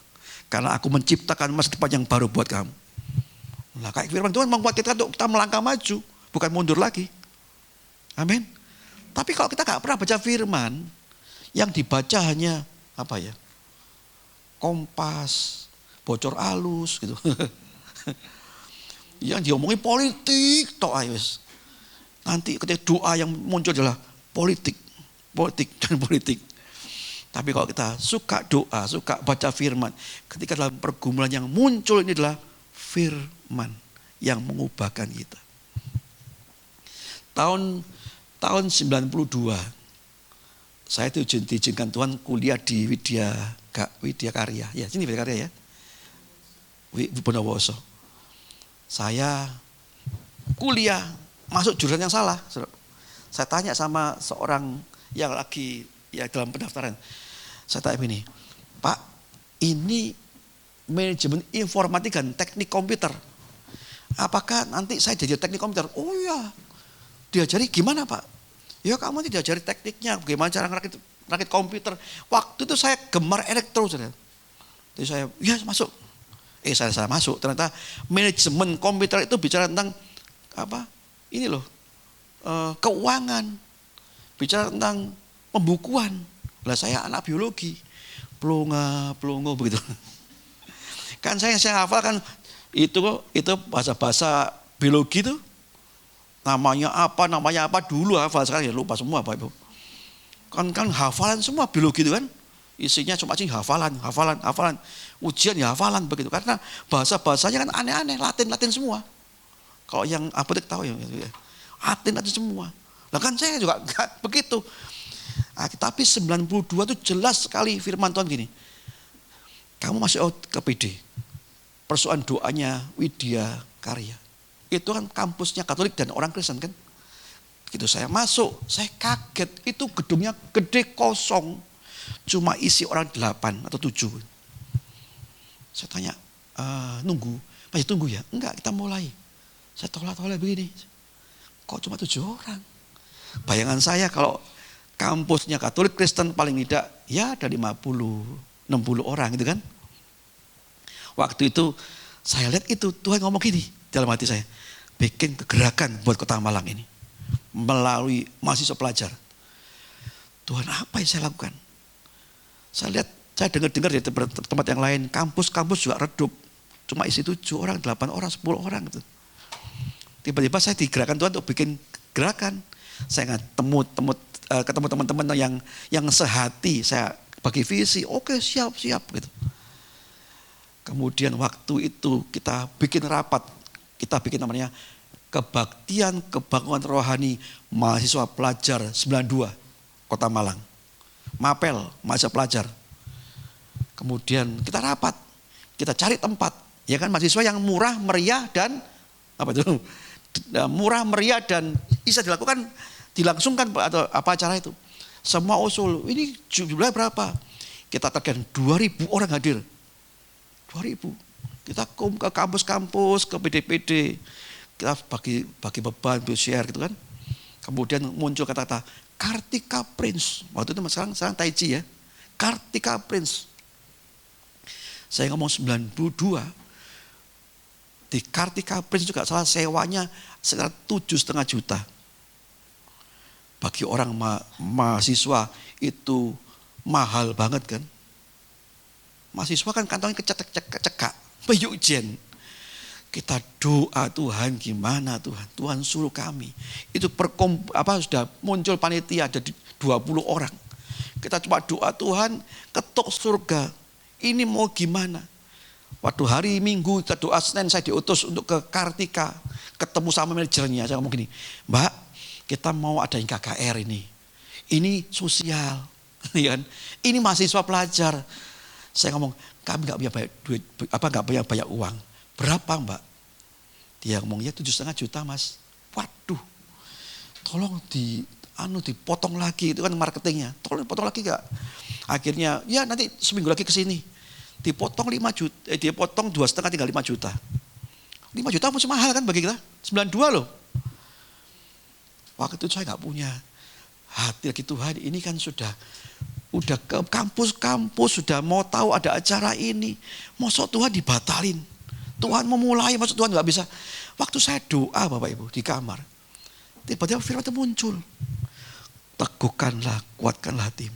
Karena aku menciptakan masa depan yang baru buat kamu. Nah, kayak firman Tuhan membuat kita untuk kita melangkah maju, bukan mundur lagi. Amin. Tapi kalau kita gak pernah baca firman, yang dibaca hanya apa ya? Kompas, bocor alus gitu. Yang diomongin politik, nanti ketika doa yang muncul adalah politik dan politik. Tapi kalau kita suka doa, suka baca firman, ketika dalam pergumulan yang muncul ini adalah firman yang mengubahkan kita. Tahun 92 saya itu diizinkan Tuhan kuliah di Widya Karya. Ya, sini Widya Karya ya. Bondowoso. Saya kuliah masuk jurusan yang salah. Saya tanya sama seorang yang lagi dalam pendaftaran. Saya tanya ini, Pak, ini manajemen informatika dan teknik komputer. Apakah nanti saya jadi teknik komputer? Oh iya. Diajari gimana Pak? Ya kamu tidak diajari tekniknya, bagaimana cara ngerakit komputer. Waktu itu saya gemar elektro. Jadi saya, ya masuk. Saya masuk. Ternyata manajemen komputer itu bicara tentang apa? Ini loh, keuangan. Bicara tentang pembukuan. Lah saya anak biologi. Pelongo begitu. Kan saya hafal kan itu bahasa biologi itu namanya apa dulu hafal, sekarang ya lupa semua Pak Ibu. Kan hafalan semua biologi itu kan isinya cuma hafalan. Ujian ya hafalan begitu karena bahasa-bahasanya kan aneh-aneh, Latin semua. Kalau yang apotek tahu ya, Latin semua. Lah kan saya juga begitu. Tapi 92 itu jelas sekali firman Tuhan gini. Kamu masuk ke PD. Persoalan doanya Widya Karya. Itu kan kampusnya Katolik dan orang Kristen kan. Begitu saya masuk, saya kaget. Itu gedungnya gede kosong. Cuma isi orang 8 atau 7. Saya tanya, nunggu, masih tunggu ya? Enggak, kita mulai. Saya tolak-tolak begini. Kok cuma 7 orang? Bayangan saya kalau kampusnya Katolik Kristen paling tidak ya ada 50, 60 orang gitu kan. Waktu itu saya lihat itu Tuhan ngomong gini dalam hati saya. Bikin kegerakan buat Kota Malang ini. Melalui mahasiswa pelajar. Tuhan apa yang saya lakukan? Saya lihat, saya dengar di tempat yang lain. Kampus-kampus juga redup. Cuma isi 7 orang, 8 orang, 10 orang gitu. Tiba-tiba saya digerakkan Tuhan untuk bikin gerakan. Saya ketemu teman-teman yang sehati. Saya bagi visi, oke siap gitu. Kemudian waktu itu kita bikin rapat. Kita bikin namanya Kebaktian Kebangunan Rohani Mahasiswa Pelajar 92 Kota Malang. Mapel, mahasiswa pelajar. Kemudian kita rapat. Kita cari tempat. Ya kan mahasiswa yang murah, meriah dan apa itu? Murah, meriah dan bisa dilangsungkan atau apa acara itu. Semua usul, ini jumlah berapa? Kita targetkan 2.000 orang hadir. 2.000. Kita ke kampus-kampus, ke PD-PD. Kita bagi beban, share gitu kan. Kemudian muncul kata-kata Kartika Prince. Waktu itu sekarang Taiji ya. Kartika Prince. Saya ngomong 92. Di Kartika Prince juga salah sewanya sekitar 7,5 juta. Bagi orang mahasiswa itu mahal banget kan. Mahasiswa kan kantongnya kecekak. Bayuk jen. Kita doa Tuhan gimana Tuhan. Tuhan suruh kami. Itu sudah muncul panitia ada 20 orang. Kita coba doa Tuhan ketuk surga. Ini mau gimana? Waktu hari Minggu kita doa Senin saya diutus untuk ke Kartika. Ketemu sama manajernya. Saya ngomong gini. Mbak kita mau ada yang KKR ini. Ini sosial. Ini mahasiswa pelajar. Saya ngomong kami gak punya banyak duit. Gak punya banyak uang. Berapa Mbak? Dia ngomongnya 7,5 juta Mas. Waduh. Tolong dipotong lagi. Itu kan marketingnya. Tolong dipotong lagi gak? Akhirnya ya nanti seminggu lagi ke sini. Dipotong 5 juta. Dipotong 2,5 tinggal 5 juta. 5 juta masih mahal kan bagi kita. 92 loh. Waktu itu saya gak punya hati lagi Tuhan. Ini kan sudah ke kampus-kampus. Sudah mau tahu ada acara ini. Masa Tuhan dibatalin. Tuhan memulai, maksud Tuhan gak bisa. Waktu saya doa Bapak Ibu di kamar. Tiba-tiba firman itu muncul. Teguhkanlah, kuatkanlah tim.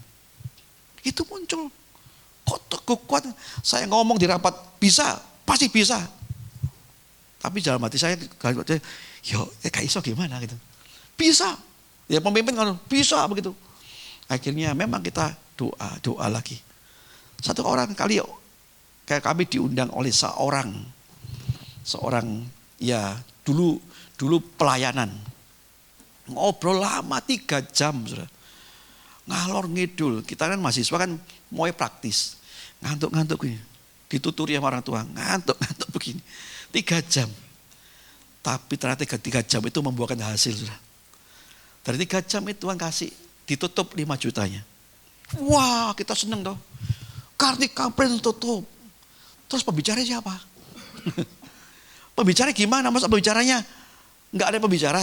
Itu muncul. Kok teguh kuat? Saya ngomong di rapat, bisa, pasti bisa. Tapi dalam hati saya, kayak iso gimana gitu. Bisa. Ya pemimpin kan bisa begitu. Akhirnya memang kita doa lagi. Satu orang kali kayak kami diundang oleh seorang ya dulu pelayanan. Ngobrol lama 3 jam sudah. Ngalor ngidul. Kita kan mahasiswa kan mau praktis. Ngantuk gini. Dituturi sama orang tua. Ngantuk begini. 3 jam. Tapi ternyata 3 jam itu membuahkan hasil sudah. Dari 3 jam itu Tuhan kasih ditutup 5 jutanya. Wah kita seneng toh. Kartika Prince tutup. Terus pembicaranya siapa? Pembicara gimana? Masa pembicaranya nggak ada pembicara?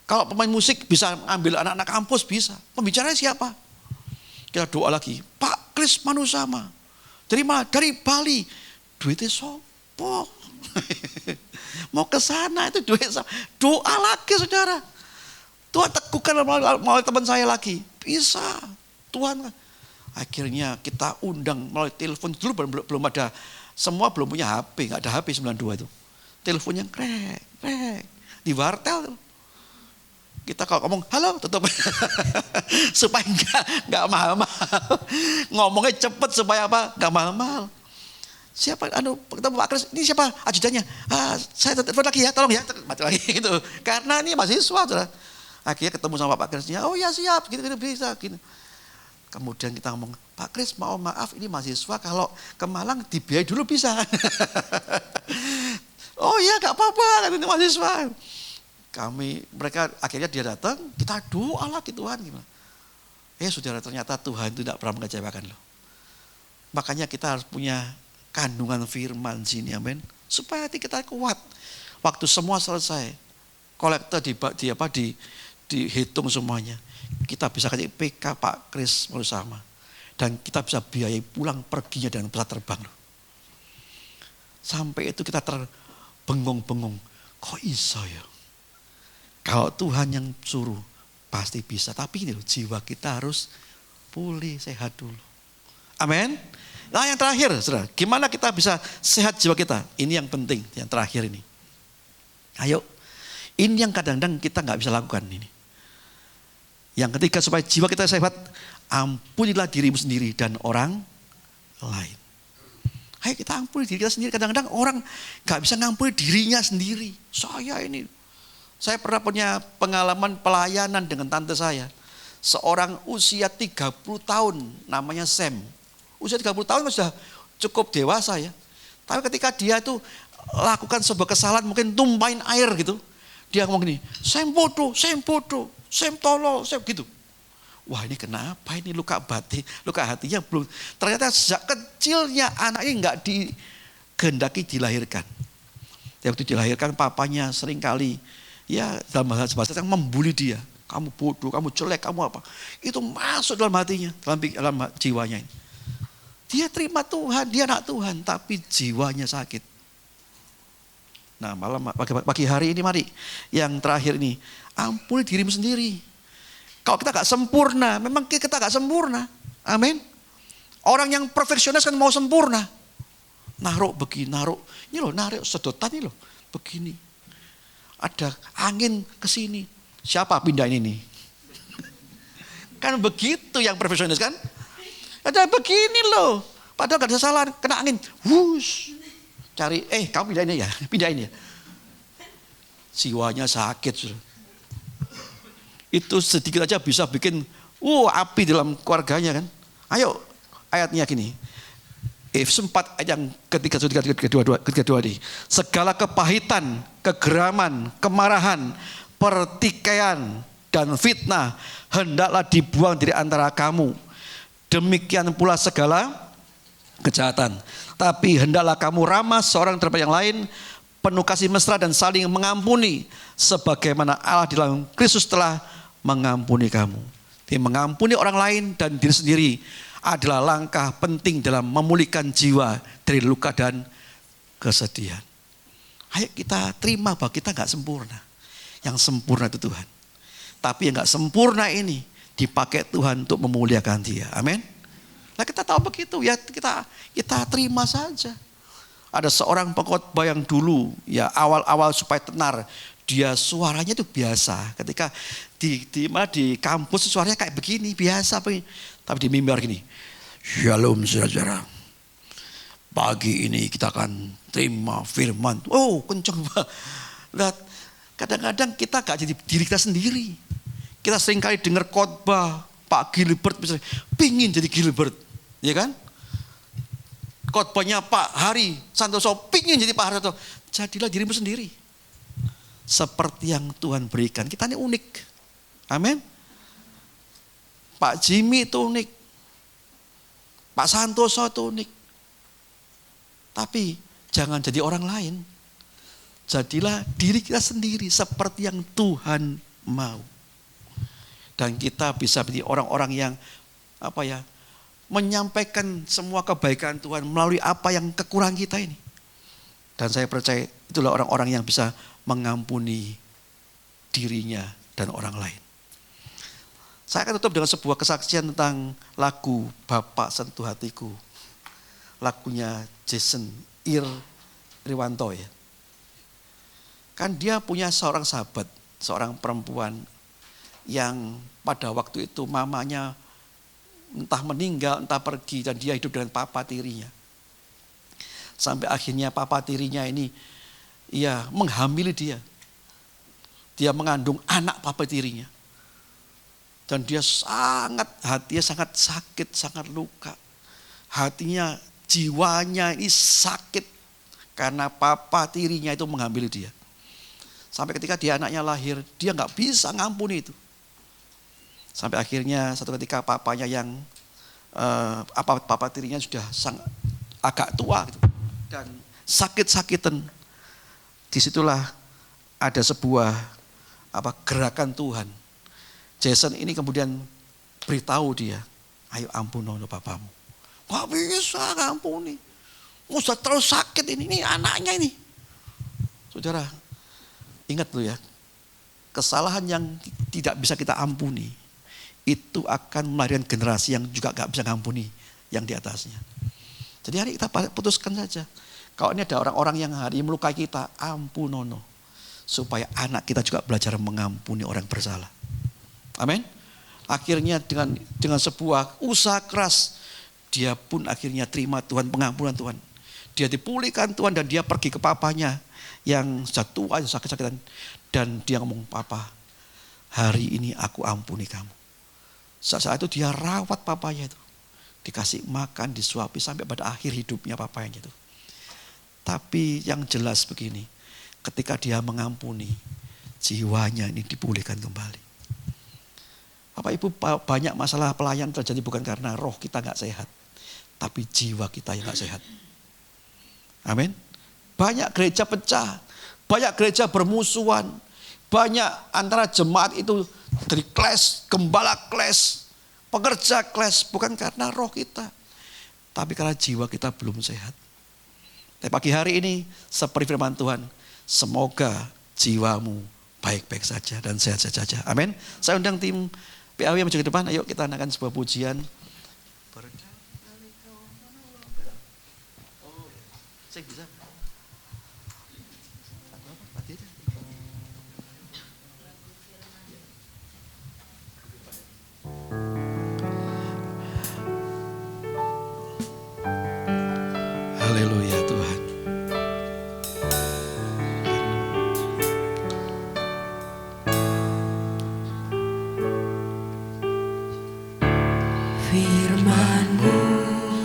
Kalau pemain musik bisa ambil anak-anak kampus bisa. Pembicaranya siapa? Kita doa lagi. Pak Kris Manusama. Dari mana? Dari Bali. Duitnya sopo. Mau ke sana itu duit. Doa lagi saudara. Tuhan teguhkan melalui teman saya lagi. Bisa. Tuhan. Akhirnya kita undang melalui telepon. Dulu belum ada. Semua belum punya HP. Nggak ada HP 92 itu. Teleponnya krek. Di wartel. Kita kalau ngomong, halo tutup. Supaya nggak mahal-mahal. Ngomongnya cepet supaya apa? Nggak mahal-mahal. Siapa? Ketemu Pak Kris. Ini siapa? Ajudannya. Saya telepon lagi ya, tolong ya. Mati lagi gitu. Karena ini mahasiswa. Akhirnya ketemu sama Pak Krisnya. Oh ya siap. Gini bisa. Gini. Kemudian kita ngomong, Pak Kris maaf ini mahasiswa kalau ke Malang dibiayai dulu bisa. Oh iya gak apa-apa, ini mahasiswa. Mereka akhirnya dia datang, kita doa lagi Tuhan gimana. Saudara, ternyata Tuhan itu tidak pernah mengecewakan loh. Makanya kita harus punya kandungan firman sini, amin. Supaya hati kita kuat. Waktu semua selesai, kolektor dihitung semuanya. Kita bisa kasih PK Pak Kris bersama. Dan kita bisa biayai pulang perginya dengan pesawat terbang loh. Sampai itu kita terbengong-bengong. Kok iso ya? Kalau Tuhan yang suruh, pasti bisa. Tapi ini loh, jiwa kita harus pulih, sehat dulu. Amin. Nah yang terakhir, saudara, gimana kita bisa sehat jiwa kita? Ini yang penting, yang terakhir ini. Ayo, ini yang kadang-kadang kita nggak bisa lakukan ini. Yang ketiga, supaya jiwa kita sehat, ampunilah dirimu sendiri dan orang lain. Ayo kita ampuni diri kita sendiri. Kadang-kadang orang nggak bisa ngampuni dirinya sendiri. Saya pernah punya pengalaman pelayanan dengan tante saya. Seorang usia 30 tahun, namanya Sam. Usia 30 tahun sudah cukup dewasa ya. Tapi ketika dia tuh lakukan sebuah kesalahan, mungkin tumpahin air gitu. Dia ngomong gini, Sam bodoh, Sam tolol, Sam gitu. Wah ini kenapa ini luka hatinya belum. Ternyata sejak kecilnya anaknya nggak dikehendaki dilahirkan. Waktu dilahirkan papanya seringkali ya dalam bahasa yang membuli dia. Kamu bodoh, kamu jelek, kamu apa. Itu masuk dalam hatinya, dalam jiwanya. Dia terima Tuhan, dia anak Tuhan, tapi jiwanya sakit. Nah malam pagi hari ini mari, yang terakhir ini, ampuni dirimu sendiri. Kalau kita gak sempurna, memang kita gak sempurna. Amin. Orang yang perfeksionis kan mau sempurna. Naruh begini, ini loh, naruh sedotan ini loh, begini. Ada angin ke sini. Siapa pindahin ini? Kan begitu yang perfeksionis kan? Ada begini loh. Padahal gak ada salah, kena angin. Wush. Cari, kamu pindahin ya. Jiwanya sakit. Sudah. Itu sedikit aja bisa bikin api dalam keluarganya kan. Ayo ayatnya gini. Efesus 4 ayat yang kedua nih. Segala kepahitan, kegeraman, kemarahan, pertikaian dan fitnah hendaklah dibuang dari antara kamu. Demikian pula segala kejahatan. Tapi hendaklah kamu ramah seorang terhadap yang lain, penuh kasih mesra dan saling mengampuni sebagaimana Allah di dalam Kristus telah mengampuni kamu. Jadi mengampuni orang lain dan diri sendiri adalah langkah penting dalam memulihkan jiwa dari luka dan kesedihan. Ayo kita terima bahwa kita gak sempurna. Yang sempurna itu Tuhan. Tapi yang gak sempurna ini dipakai Tuhan untuk memuliakan dia. Amin. Nah kita tahu begitu ya, kita terima saja. Ada seorang pengkhotbah yang dulu ya awal-awal supaya tenar, dia suaranya itu biasa. Ketika di kampus suaranya kayak begini biasa, tapi di mimbar gini. Shalom saudara. Pagi ini kita akan terima firman. Kenceng banget. Kadang-kadang kita gak jadi diri kita sendiri. Kita sering kali dengar khotbah Pak Gilbert misalnya, pingin jadi Gilbert, ya kan? Khotbahnya Pak Hari Santoso, pingin jadi Pak Hari Santoso. Jadilah dirimu sendiri. Seperti yang Tuhan berikan. Kita ini unik. Amin. Pak Jimmy itu unik. Pak Santoso itu unik. Tapi jangan jadi orang lain. Jadilah diri kita sendiri seperti yang Tuhan mau. Dan kita bisa menjadi orang-orang yang menyampaikan semua kebaikan Tuhan melalui apa yang kekurangan kita ini. Dan saya percaya itulah orang-orang yang bisa mengampuni dirinya dan orang lain. Saya akan tutup dengan sebuah kesaksian tentang lagu Bapak Sentuh Hatiku. Lagunya Jason Irwanto ya. Kan dia punya seorang sahabat, seorang perempuan yang pada waktu itu mamanya entah meninggal, entah pergi, dan dia hidup dengan papa tirinya. Sampai akhirnya papa tirinya ini menghamili dia. Dia mengandung anak papa tirinya. Dan dia hatinya sangat sakit, sangat luka. Hatinya, jiwanya ini sakit karena papa tirinya itu menghamili dia. Sampai ketika dia anaknya lahir, dia gak bisa ngampuni itu. Sampai akhirnya satu ketika papanya yang papa tirinya sudah agak tua gitu, dan sakit-sakitan. Disitulah ada sebuah gerakan Tuhan. Jason ini kemudian beritahu dia, ayo ampunono papamu. Gak bisa ngampuni. Sudah terlalu sakit ini anaknya ini. Saudara, ingat loh ya, kesalahan yang tidak bisa kita ampuni, itu akan melahirkan generasi yang juga gak bisa ngampuni yang di atasnya. Jadi hari kita putuskan saja. Kalau ini ada orang-orang yang hari ini melukai kita, ampunono. Supaya anak kita juga belajar mengampuni orang bersalah. Amin. Akhirnya dengan sebuah usaha keras, dia pun akhirnya terima Tuhan, pengampunan Tuhan. Dia dipulihkan Tuhan dan dia pergi ke papanya yang sudah tua, yang sakit-sakitan. Dan dia ngomong, papa, hari ini aku ampuni kamu. Saat itu dia rawat papanya itu. Dikasih makan, disuapi sampai pada akhir hidupnya papanya itu. Tapi yang jelas begini, ketika dia mengampuni, jiwanya ini dipulihkan kembali. Bapak Ibu, banyak masalah pelayan terjadi bukan karena roh kita gak sehat, tapi jiwa kita yang gak sehat. Amin. Banyak gereja pecah, banyak gereja bermusuhan, banyak antara jemaat itu dari clash, gembala clash, pekerja clash, bukan karena roh kita, tapi karena jiwa kita belum sehat. Tapi pagi hari ini seperti firman Tuhan, semoga jiwamu baik-baik saja dan sehat-sehat saja. Amin. Saya undang tim PAW yang maju ke depan. Ayo kita anakan sebuah pujian. Saya bisa. Haleluya Tuhan.
Firman-Mu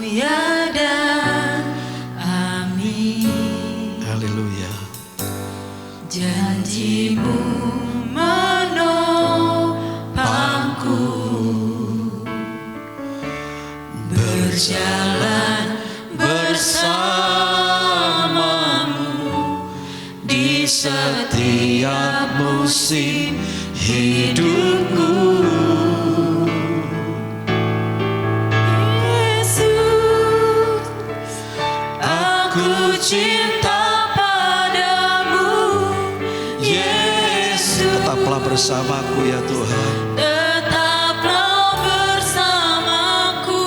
ya dan amin.
Haleluya.
Janji-Mu menopangku, berjalan bersamamu di setiap musim hidupku. Yesus, aku cinta padamu. Yesus,
Tetaplah bersamaku ya Tuhan.
tetaplah bersamaku.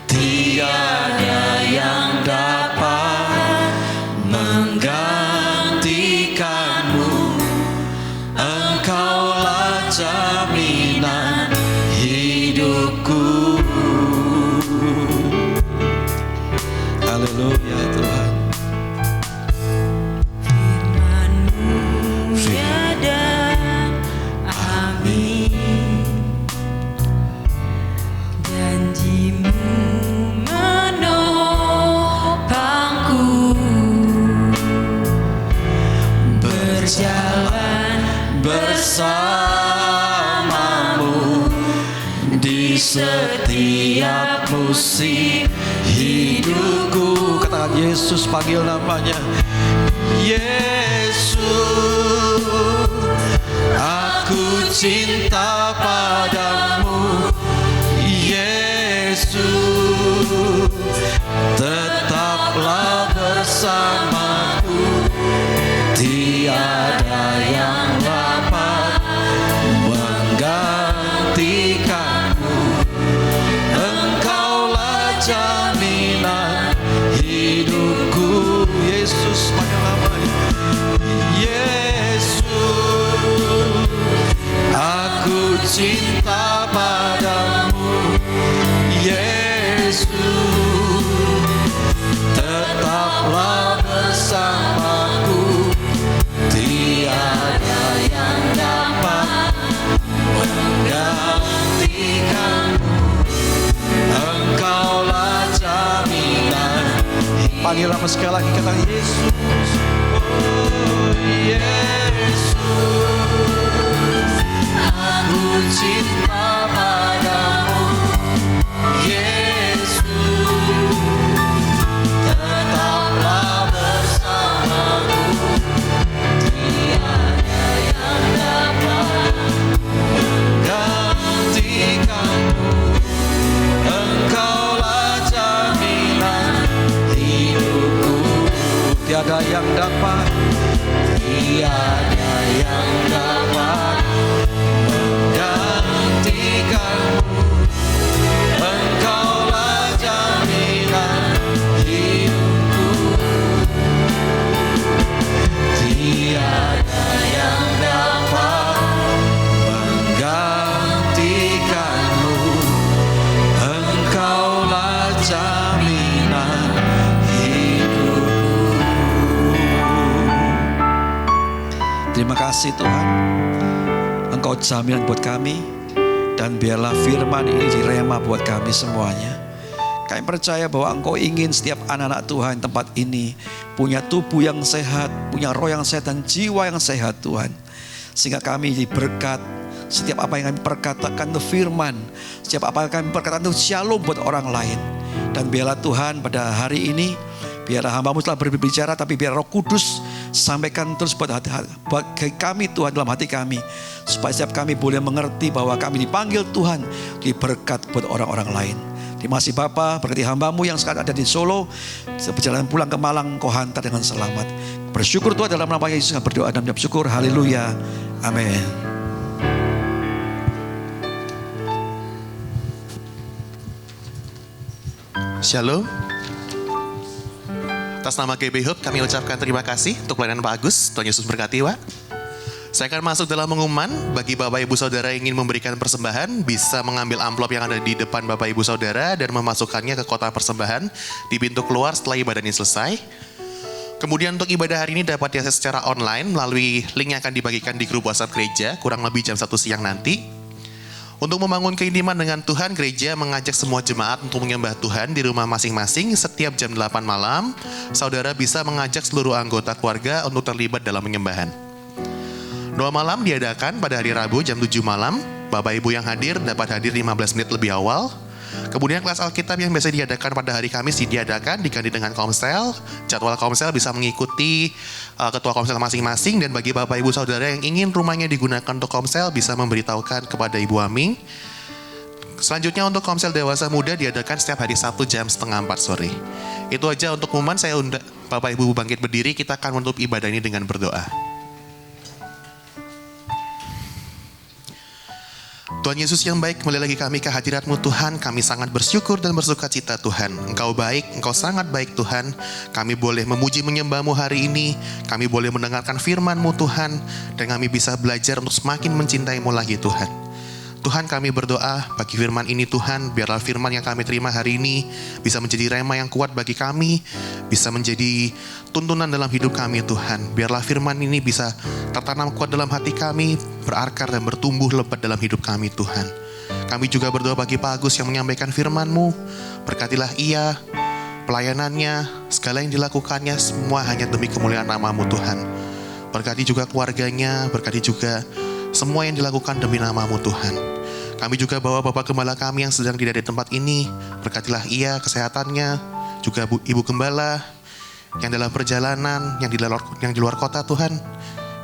Tiada yang dapat menggantikanmu. Engkaulah jaminan hidupku. Haleluya Tuhan.
Firman-Mu ya dan amin. Janji-Mu menopangku, berjalan
bersamamu di setiap musim hidupku. Katakan Yesus, panggil namanya. Yesus, aku cinta padamu. Yesus, tetaplah bersamaku. Tiada yang dapat menggantikanmu. Engkaulah jaminan hidupku. Yesus, panggil namanya. Yesus, aku cinta padamu. Yesus, tetaplah bersamaku. Tiada yang dapat menggantikanmu. Engkaulah jaminan. Panggil nama sekali lagi, kata Yesus. Oh Yesus, aku
cinta padamu, Yesus. Tetaplah bersamaku, tiada yang dapat menggantikanmu. Engkaulah jaminan hidupku,
Tiada yang dapat,
tiada yang dapat menggantikanmu. Engkaulah jaminan hidupku, tiada yang dapat menggantikanmu. Engkaulah jaminan hidupku.
terima kasih Tuhan. Engkau jaminan buat kami, dan biarlah firman ini direma buat kami semuanya. Kami percaya bahwa Engkau ingin setiap anak-anak Tuhan tempat ini punya tubuh yang sehat, punya roh yang sehat, dan jiwa yang sehat Tuhan. Sehingga kami diberkat. Setiap apa yang kami perkatakan itu firman, setiap apa yang kami perkatakan itu shalom buat orang lain. Dan biarlah Tuhan pada hari ini, biarlah hamba-Mu telah berbicara, tapi biar Roh Kudus sampaikan terus buat kami Tuhan, dalam hati kami, supaya setiap kami boleh mengerti bahwa kami dipanggil Tuhan diberkat buat orang-orang lain. Terima kasih Bapa, berkati hamba-Mu yang sekarang ada di Solo, perjalanan pulang ke Malang Kau hantar dengan selamat. Bersyukur Tuhan, dalam nama Yesus kami berdoa dan mengucap syukur. Haleluya, amin.
Shalom. Atas nama GB Hope kami ucapkan terima kasih untuk pelayanan Pak Agus. Tuhan Yesus berkati Pak. Saya akan masuk dalam pengumuman. Bagi Bapak Ibu Saudara yang ingin memberikan persembahan, bisa mengambil amplop yang ada di depan Bapak Ibu Saudara dan memasukkannya ke kotak persembahan di pintu keluar setelah ibadah ini selesai. Kemudian untuk ibadah hari ini dapat diakses secara online melalui link yang akan dibagikan di grup WhatsApp gereja kurang lebih jam 1 siang nanti. Untuk membangun keintiman dengan Tuhan, gereja mengajak semua jemaat untuk menyembah Tuhan di rumah masing-masing setiap jam 8 malam. Saudara bisa mengajak seluruh anggota keluarga untuk terlibat dalam penyembahan. Doa malam diadakan pada hari Rabu jam 7 malam. Bapak Ibu yang hadir dapat hadir 15 menit lebih awal. Kemudian kelas Alkitab yang biasa diadakan pada hari Kamis diadakan diganti dengan komsel. Jadwal komsel bisa mengikuti ketua komsel masing-masing, dan bagi Bapak Ibu Saudara yang ingin rumahnya digunakan untuk komsel bisa memberitahukan kepada Ibu Aming. Selanjutnya untuk komsel dewasa muda diadakan setiap hari Sabtu jam 3:30 sore. Itu aja untuk pengumuman. Saya undang Bapak Ibu bangkit berdiri, kita akan menutup ibadah ini dengan berdoa. Tuhan Yesus yang baik, kembali lagi kami ke hadirat-Mu Tuhan. Kami sangat bersyukur dan bersuka cita Tuhan. Engkau baik, Engkau sangat baik Tuhan. Kami boleh memuji menyembah-Mu hari ini. Kami boleh mendengarkan firman-Mu Tuhan. Dan kami bisa belajar untuk semakin mencintai-Mu lagi Tuhan. Tuhan, kami berdoa bagi firman ini Tuhan, biarlah firman yang kami terima hari ini bisa menjadi rema yang kuat bagi kami, bisa menjadi tuntunan dalam hidup kami Tuhan. Biarlah firman ini bisa tertanam kuat dalam hati kami, berakar dan bertumbuh lebat dalam hidup kami Tuhan. Kami juga berdoa bagi Pak Agus yang menyampaikan firman-Mu, berkatilah ia, pelayanannya, segala yang dilakukannya semua hanya demi kemuliaan nama-Mu Tuhan. Berkati juga keluarganya, berkati juga semua yang dilakukan demi nama-Mu Tuhan. Kami juga bawa Bapak Gembala kami yang sedang tidak di tempat ini. Berkatilah ia, kesehatannya, juga Ibu Gembala yang dalam perjalanan, yang di luar kota Tuhan.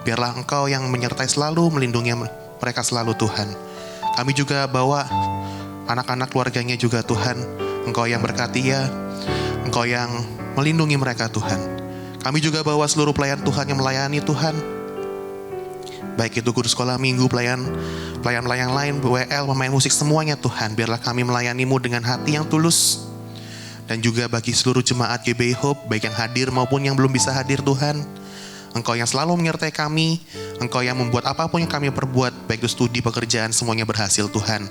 Biarlah Engkau yang menyertai selalu, melindungi mereka selalu Tuhan. Kami juga bawa anak-anak keluarganya juga Tuhan. Engkau yang berkati ya, Engkau yang melindungi mereka Tuhan. Kami juga bawa seluruh pelayan Tuhan yang melayani Tuhan. Baik itu guru sekolah minggu, pelayan lain, WL, pemain musik, semuanya Tuhan. Biarlah kami melayani-Mu dengan hati yang tulus. Dan juga bagi seluruh jemaat GB Hope, baik yang hadir maupun yang belum bisa hadir Tuhan. Engkau yang selalu menyertai kami. Engkau yang membuat apapun yang kami perbuat, baik itu studi, pekerjaan, semuanya berhasil Tuhan.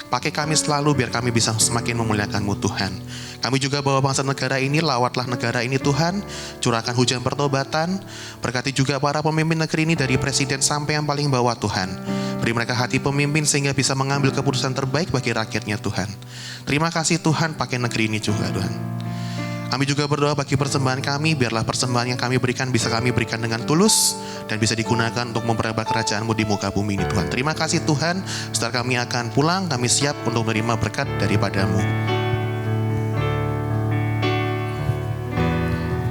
Pakai kami selalu biar kami bisa semakin memuliakan-Mu Tuhan. Kami juga bawa bangsa negara ini, lawatlah negara ini Tuhan. Curahkan hujan pertobatan. Berkati juga para pemimpin negeri ini dari presiden sampai yang paling bawah Tuhan. Beri mereka hati pemimpin sehingga bisa mengambil keputusan terbaik bagi rakyatnya Tuhan. Terima kasih Tuhan, pakai negeri ini juga Tuhan. Kami juga berdoa bagi persembahan kami, biarlah persembahan yang kami berikan bisa kami berikan dengan tulus dan bisa digunakan untuk memperlebar kerajaan-Mu di muka bumi ini Tuhan. Terima kasih Tuhan, setelah kami akan pulang, kami siap untuk menerima berkat daripada-Mu.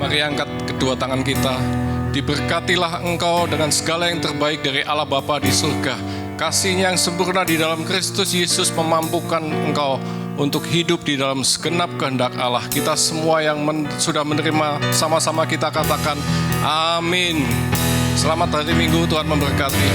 Mari angkat kedua tangan kita. Diberkatilah engkau dengan segala yang terbaik dari Allah Bapa di surga. Kasih-Nya yang sempurna di dalam Kristus Yesus memampukan engkau untuk hidup di dalam segenap kehendak Allah. Kita semua yang sudah menerima, sama-sama kita katakan amin. Selamat hari Minggu, Tuhan memberkati.